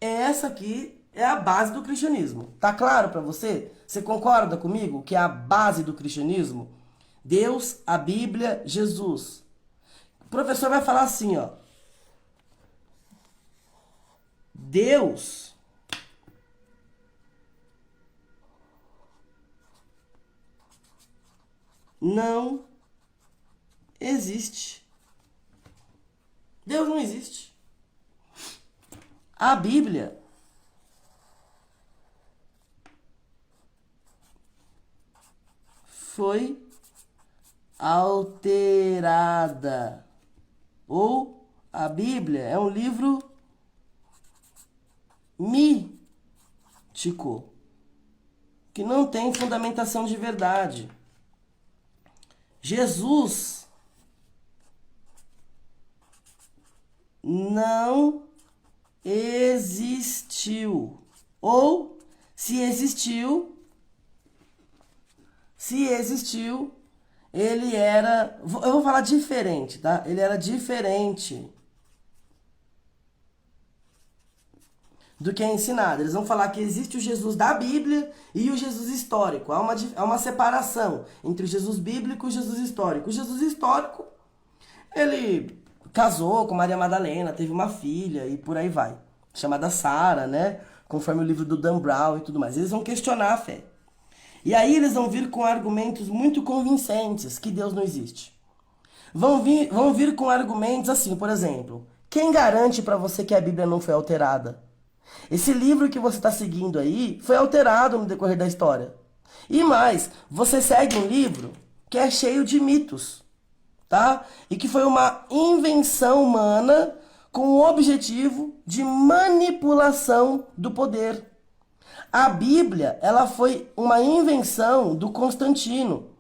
Essa aqui é a base do cristianismo. Tá claro para você? Você concorda comigo que é a base do cristianismo? Deus, a Bíblia, Jesus. O professor vai falar assim, ó. Deus não existe. Deus não existe. A Bíblia foi alterada. Ou a Bíblia é um livro mítico, que não tem fundamentação de verdade. Jesus não existiu. Ou, se existiu, ele era... Eu vou falar diferente, tá? Ele era diferente do que é ensinado. Eles vão falar que existe o Jesus da Bíblia e o Jesus histórico. Há uma separação entre o Jesus bíblico e o Jesus histórico. O Jesus histórico, ele casou com Maria Madalena, teve uma filha e por aí vai. Chamada Sara, né? Conforme o livro do Dan Brown e tudo mais. Eles vão questionar a fé. E aí eles vão vir com argumentos muito convincentes que Deus não existe. Vão vir com argumentos assim, por exemplo, quem garante para você que a Bíblia não foi alterada? Esse livro que você está seguindo aí foi alterado no decorrer da história. E mais, você segue um livro que é cheio de mitos, tá? E que foi uma invenção humana com o objetivo de manipulação do poder. A Bíblia, ela foi uma invenção do Constantino,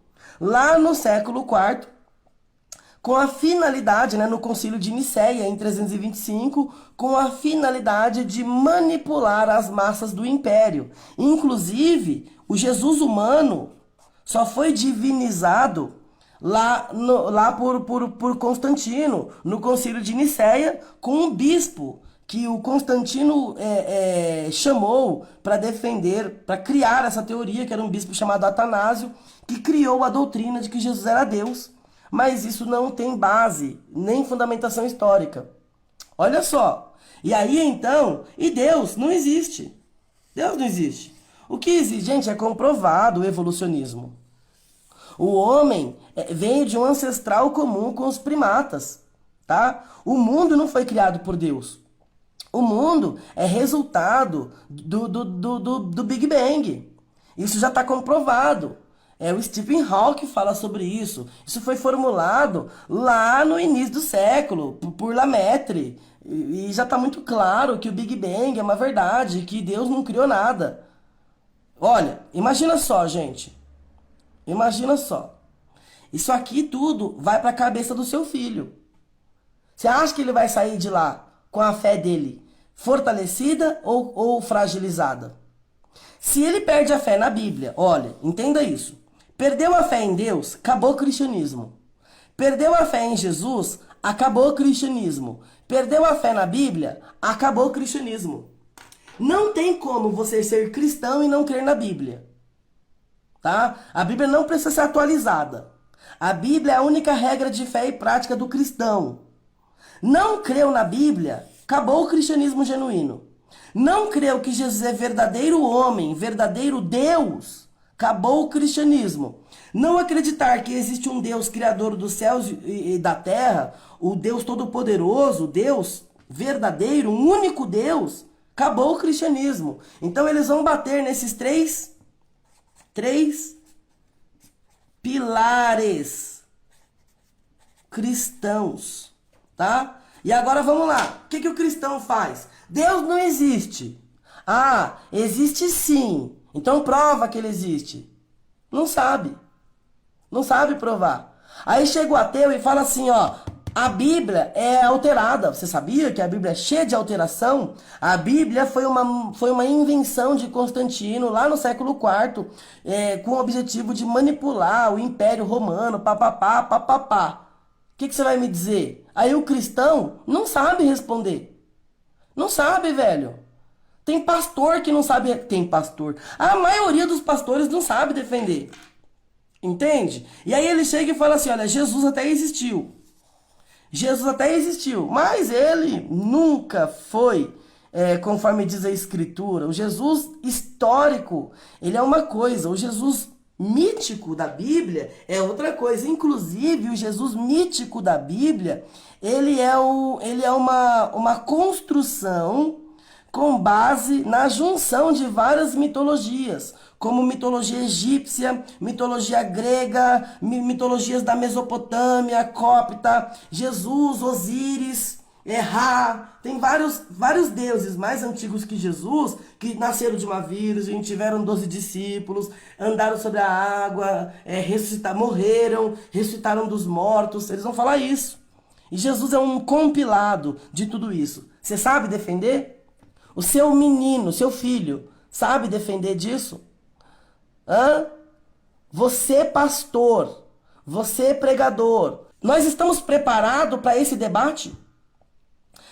lá no século IV, com a finalidade, né, no Concílio de Nicéia, em 325, com a finalidade de manipular as massas do império. Inclusive, o Jesus humano só foi divinizado lá por Constantino, no Concílio de Nicéia, com um bispo que o Constantino chamou para defender, para criar essa teoria, que era um bispo chamado Atanásio, que criou a doutrina de que Jesus era Deus. Mas isso não tem base, nem fundamentação histórica. Olha só. E aí, então, Deus não existe. Deus não existe. O que existe, gente, é comprovado o evolucionismo. O homem veio de um ancestral comum com os primatas, tá? O mundo não foi criado por Deus. O mundo é resultado do Big Bang. Isso já está comprovado. É o Stephen Hawking que fala sobre isso. Isso foi formulado lá no início do século, por Lemaitre. E já está muito claro que o Big Bang é uma verdade, que Deus não criou nada. Olha, imagina só, gente. Imagina só. Isso aqui tudo vai para a cabeça do seu filho. Você acha que ele vai sair de lá com a fé dele fortalecida ou fragilizada? Se ele perde a fé na Bíblia, olha, entenda isso. Perdeu a fé em Deus, acabou o cristianismo. Perdeu a fé em Jesus, acabou o cristianismo. Perdeu a fé na Bíblia, acabou o cristianismo. Não tem como você ser cristão e não crer na Bíblia. Tá? A Bíblia não precisa ser atualizada. A Bíblia é a única regra de fé e prática do cristão. Não creu na Bíblia, acabou o cristianismo genuíno. Não creu que Jesus é verdadeiro homem, verdadeiro Deus, acabou o cristianismo. Não acreditar que existe um Deus criador dos céus e da terra, o Deus todo-poderoso, Deus verdadeiro, um único Deus, acabou o cristianismo. Então eles vão bater nesses três pilares cristãos, tá? E agora vamos lá. O que o cristão faz? Deus não existe. Ah, existe sim. Então prova que ele existe. Não sabe. Não sabe provar. Aí chega o ateu e fala assim, ó, a Bíblia é alterada. Você sabia que a Bíblia é cheia de alteração? A Bíblia foi uma invenção de Constantino lá no século IV, com o objetivo de manipular o Império Romano, papapá, papapá. O que você vai me dizer? Aí o cristão não sabe responder. Não sabe, velho. Tem pastor que não sabe... Tem pastor. A maioria dos pastores não sabe defender. Entende? E aí ele chega e fala assim, olha, Jesus até existiu. Jesus até existiu, mas ele nunca foi, conforme diz a Escritura. O Jesus histórico, ele é uma coisa. O Jesus mítico da Bíblia é outra coisa. Inclusive, o Jesus mítico da Bíblia, ele é uma construção com base na junção de várias mitologias, como mitologia egípcia, mitologia grega, mitologias da Mesopotâmia, cópita, Jesus, Osíris, Ra. Tem vários deuses mais antigos que Jesus, que nasceram de uma virgem, tiveram 12 discípulos, andaram sobre a água, morreram, ressuscitaram dos mortos. Eles vão falar isso. E Jesus é um compilado de tudo isso. Você sabe defender? O seu menino, seu filho, sabe defender disso? Hã? Você pastor, você pregador, nós estamos preparados para esse debate?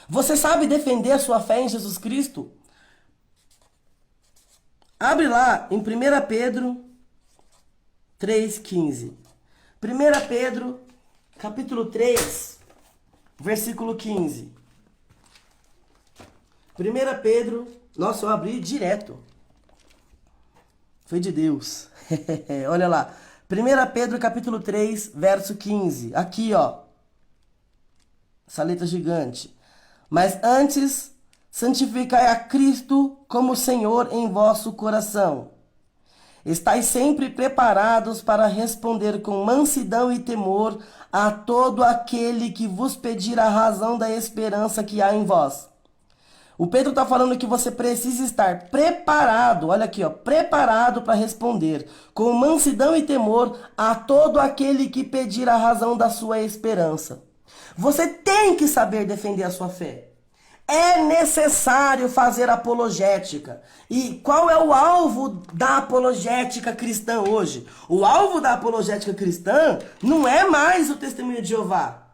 Você sabe defender a sua fé em Jesus Cristo? Abre lá em 1 Pedro 3,15. 1 Pedro, capítulo 3, versículo 15. 1 Pedro, nossa, eu abri direto. Foi de Deus. Olha lá. 1 Pedro capítulo 3, verso 15. Aqui, ó. Essa letra gigante. Mas antes, santificai a Cristo como Senhor em vosso coração. Estais sempre preparados para responder com mansidão e temor a todo aquele que vos pedir a razão da esperança que há em vós. O Pedro está falando que você precisa estar preparado, olha aqui, ó, preparado para responder com mansidão e temor a todo aquele que pedir a razão da sua esperança. Você tem que saber defender a sua fé. É necessário fazer apologética. E qual é o alvo da apologética cristã hoje? O alvo da apologética cristã não é mais o testemunho de Jeová.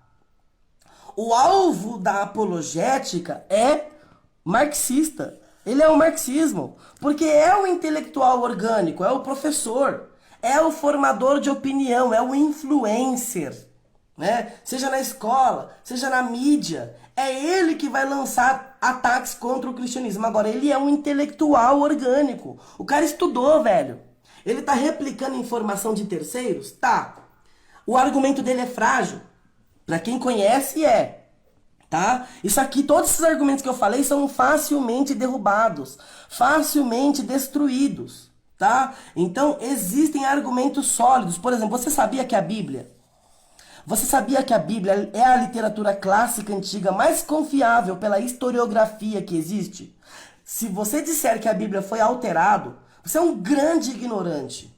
O alvo da apologética é marxista. Ele é o marxismo, porque é o intelectual orgânico, é o professor, é o formador de opinião, é o influencer, né? Seja na escola, seja na mídia, é ele que vai lançar ataques contra o cristianismo. Agora, ele é um intelectual orgânico. O cara estudou, velho. Ele tá replicando informação de terceiros? Tá. O argumento dele é frágil. Pra quem conhece, é. Tá? Isso aqui, todos esses argumentos que eu falei são facilmente derrubados, facilmente destruídos, tá? Então, existem argumentos sólidos. Por exemplo, você sabia que a Bíblia é a literatura clássica antiga mais confiável pela historiografia que existe? Se você disser que a Bíblia foi alterada, você é um grande ignorante.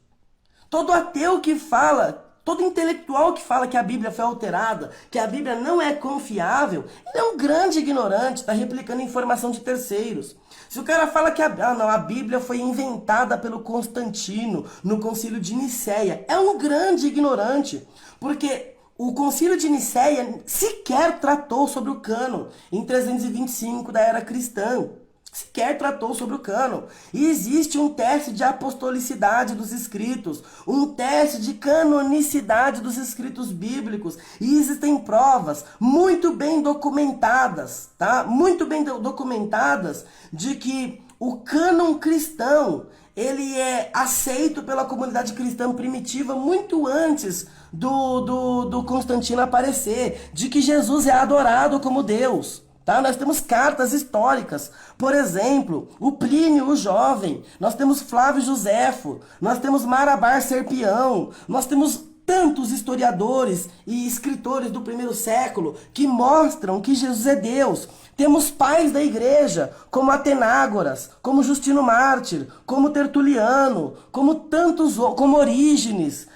Todo ateu que fala, todo intelectual que fala que a Bíblia foi alterada, que a Bíblia não é confiável, ele é um grande ignorante, está replicando informação de terceiros. Se o cara fala que a Bíblia foi inventada pelo Constantino no Concílio de Nicéia, é um grande ignorante, porque o Concílio de Nicéia sequer tratou sobre o cânon em 325 da era cristã. Sequer tratou sobre o cânon. E existe um teste de apostolicidade dos escritos, um teste de canonicidade dos escritos bíblicos. E existem provas muito bem documentadas, tá? Muito bem documentadas de que o cânon cristão, ele é aceito pela comunidade cristã primitiva muito antes do Constantino aparecer, de que Jesus é adorado como Deus. Tá? Nós temos cartas históricas, por exemplo, o Plínio o Jovem, nós temos Flávio Joséfo, nós temos Marabar Serpião, nós temos tantos historiadores e escritores do primeiro século que mostram que Jesus é Deus. Temos pais da igreja, como Atenágoras, como Justino Mártir, como Tertuliano, como tantos, como Orígenes,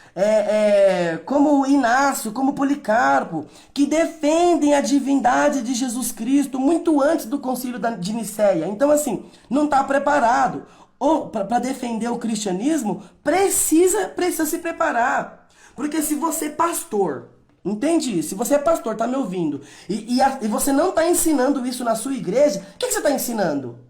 como Inácio, como Policarpo, que defendem a divindade de Jesus Cristo muito antes do concílio de Nicéia. Então, assim, não está preparado. Ou para defender o cristianismo, precisa se preparar. Porque se você é pastor, entende isso? Se você é pastor, está me ouvindo, e você não está ensinando isso na sua igreja, o que você está ensinando?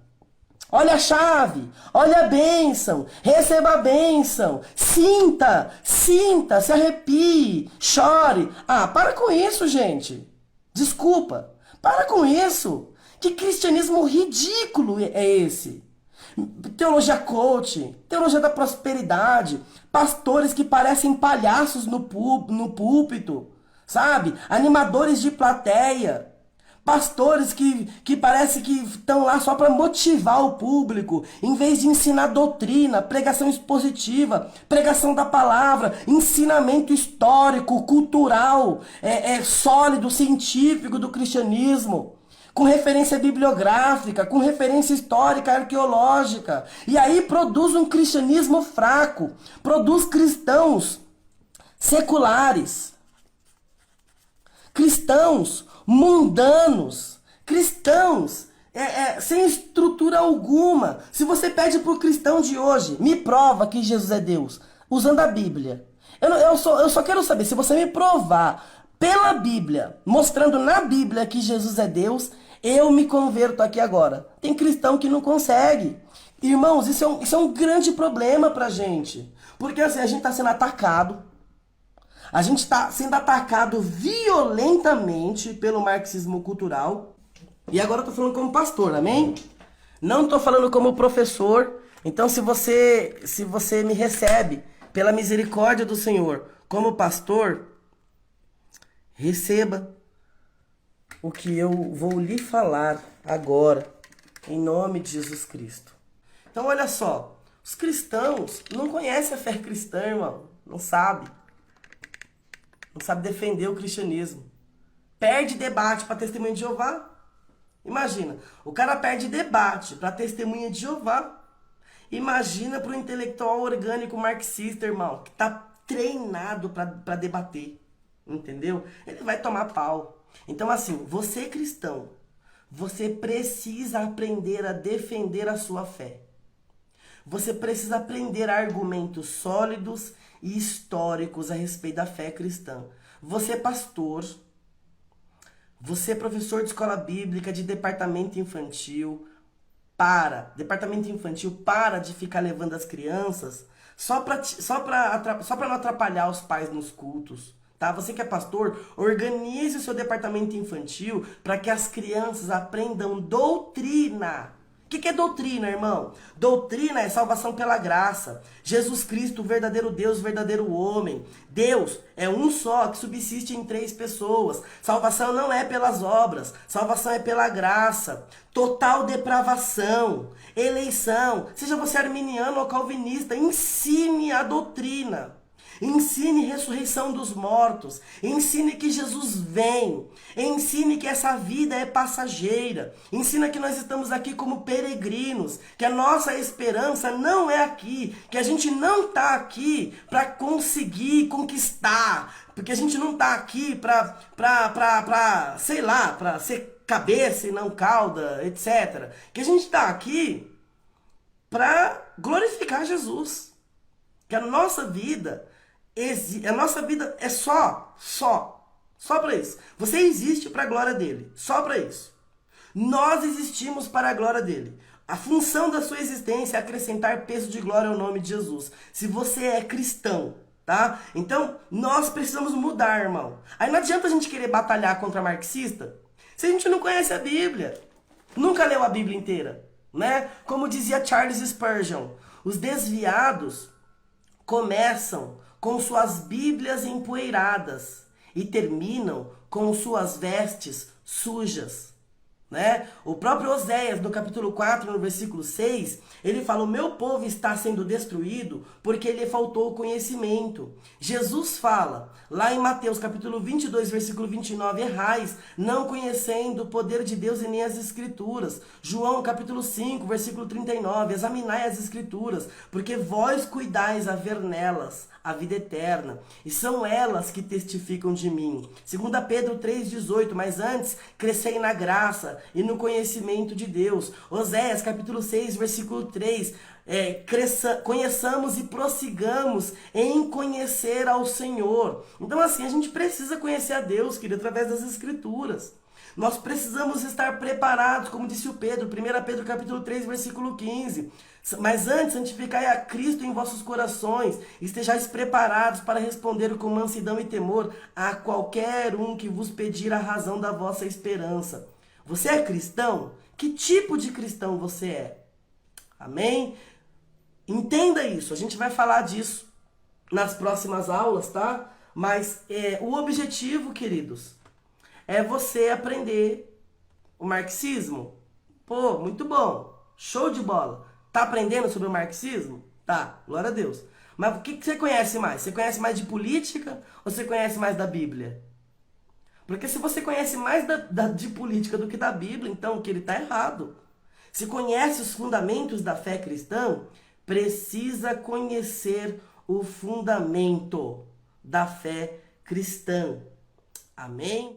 Olha a chave, olha a bênção, receba a bênção, sinta, se arrepie, chore. Ah, para com isso, gente. Desculpa, para com isso. Que cristianismo ridículo é esse? Teologia coach, teologia da prosperidade, pastores que parecem palhaços no púlpito, sabe? Animadores de plateia. Pastores que parece que estão lá só para motivar o público, em vez de ensinar doutrina, pregação expositiva, pregação da palavra, ensinamento histórico, cultural, sólido, científico do cristianismo, com referência bibliográfica, com referência histórica, arqueológica. E aí produz um cristianismo fraco, produz cristãos seculares, cristãos mundanos, cristãos sem estrutura alguma. Se você pede para o cristão de hoje, me prova que Jesus é Deus, usando a Bíblia. Eu só quero saber, se você me provar pela Bíblia, mostrando na Bíblia que Jesus é Deus, eu me converto aqui agora. Tem cristão que não consegue. Irmãos, isso é um grande problema pra gente. Porque assim, a gente está sendo atacado. A gente está sendo atacado violentamente pelo marxismo cultural. E agora eu tô falando como pastor, amém? Não tô falando como professor. Então, se você me recebe pela misericórdia do Senhor como pastor, receba o que eu vou lhe falar agora, em nome de Jesus Cristo. Então, olha só, os cristãos não conhecem a fé cristã, irmão. Não sabe. Não sabe defender o cristianismo. Perde debate para testemunha de Jeová. Imagina, o cara perde debate para testemunha de Jeová. Imagina para o intelectual orgânico marxista, irmão, que tá treinado para debater. Entendeu? Ele vai tomar pau. Então, assim, você cristão, você precisa aprender a defender a sua fé. Você precisa aprender argumentos sólidos e históricos a respeito da fé cristã. Você é pastor, você é professor de escola bíblica, de departamento infantil, para de ficar levando as crianças só para não atrapalhar os pais nos cultos, Tá? Você que é pastor, organize o seu departamento infantil para que as crianças aprendam doutrina. O que é doutrina, irmão? Doutrina é salvação pela graça. Jesus Cristo, o verdadeiro Deus, o verdadeiro homem. Deus é um só, que subsiste em 3 pessoas. Salvação não é pelas obras, salvação é pela graça. Total depravação, eleição. Seja você arminiano ou calvinista, ensine a doutrina. Ensine ressurreição dos mortos. Ensine que Jesus vem. Ensine que essa vida é passageira. Ensina que nós estamos aqui como peregrinos. Que a nossa esperança não é aqui. Que a gente não está aqui para conseguir conquistar. Porque a gente não está aqui para ser cabeça e não cauda, etc. Que a gente está aqui para glorificar Jesus. Que a nossa vida é só para isso. Você existe para a glória dele, só para isso. Nós existimos para a glória dele. A função da sua existência é acrescentar peso de glória ao nome de Jesus. Se você é cristão, tá? Então, nós precisamos mudar, irmão. Aí não adianta a gente querer batalhar contra marxista se a gente não conhece a Bíblia. Nunca leu a Bíblia inteira, né? Como dizia Charles Spurgeon, os desviados começam com suas Bíblias empoeiradas e terminam com suas vestes sujas, né? O próprio Oséias, no capítulo 4, no versículo 6, ele fala: o meu povo está sendo destruído porque lhe faltou conhecimento. Jesus fala, lá em Mateus, capítulo 22, versículo 29, errais, não conhecendo o poder de Deus e nem as Escrituras. João, capítulo 5, versículo 39, examinai as Escrituras, porque vós cuidais a ver nelas a vida eterna, e são elas que testificam de mim. 2 Pedro 3,18, mas antes crescei na graça e no conhecimento de Deus. Oséias, capítulo 6, versículo 3, conheçamos e prossigamos em conhecer ao Senhor. Então assim, a gente precisa conhecer a Deus, querido, através das Escrituras. Nós precisamos estar preparados, como disse o Pedro, 1 Pedro capítulo 3, versículo 15. Mas antes, santificai a Cristo em vossos corações, estejais preparados para responder com mansidão e temor a qualquer um que vos pedir a razão da vossa esperança. Você é cristão? Que tipo de cristão você é? Amém? Entenda isso, a gente vai falar disso nas próximas aulas, tá? Mas o objetivo, queridos, é você aprender o marxismo. Pô, muito bom, show de bola. Tá aprendendo sobre o marxismo? Tá, glória a Deus. Mas o que você conhece mais? Você conhece mais de política ou você conhece mais da Bíblia? Porque se você conhece mais de política do que da Bíblia, então que ele está errado. Se conhece os fundamentos da fé cristã, precisa conhecer o fundamento da fé cristã. Amém?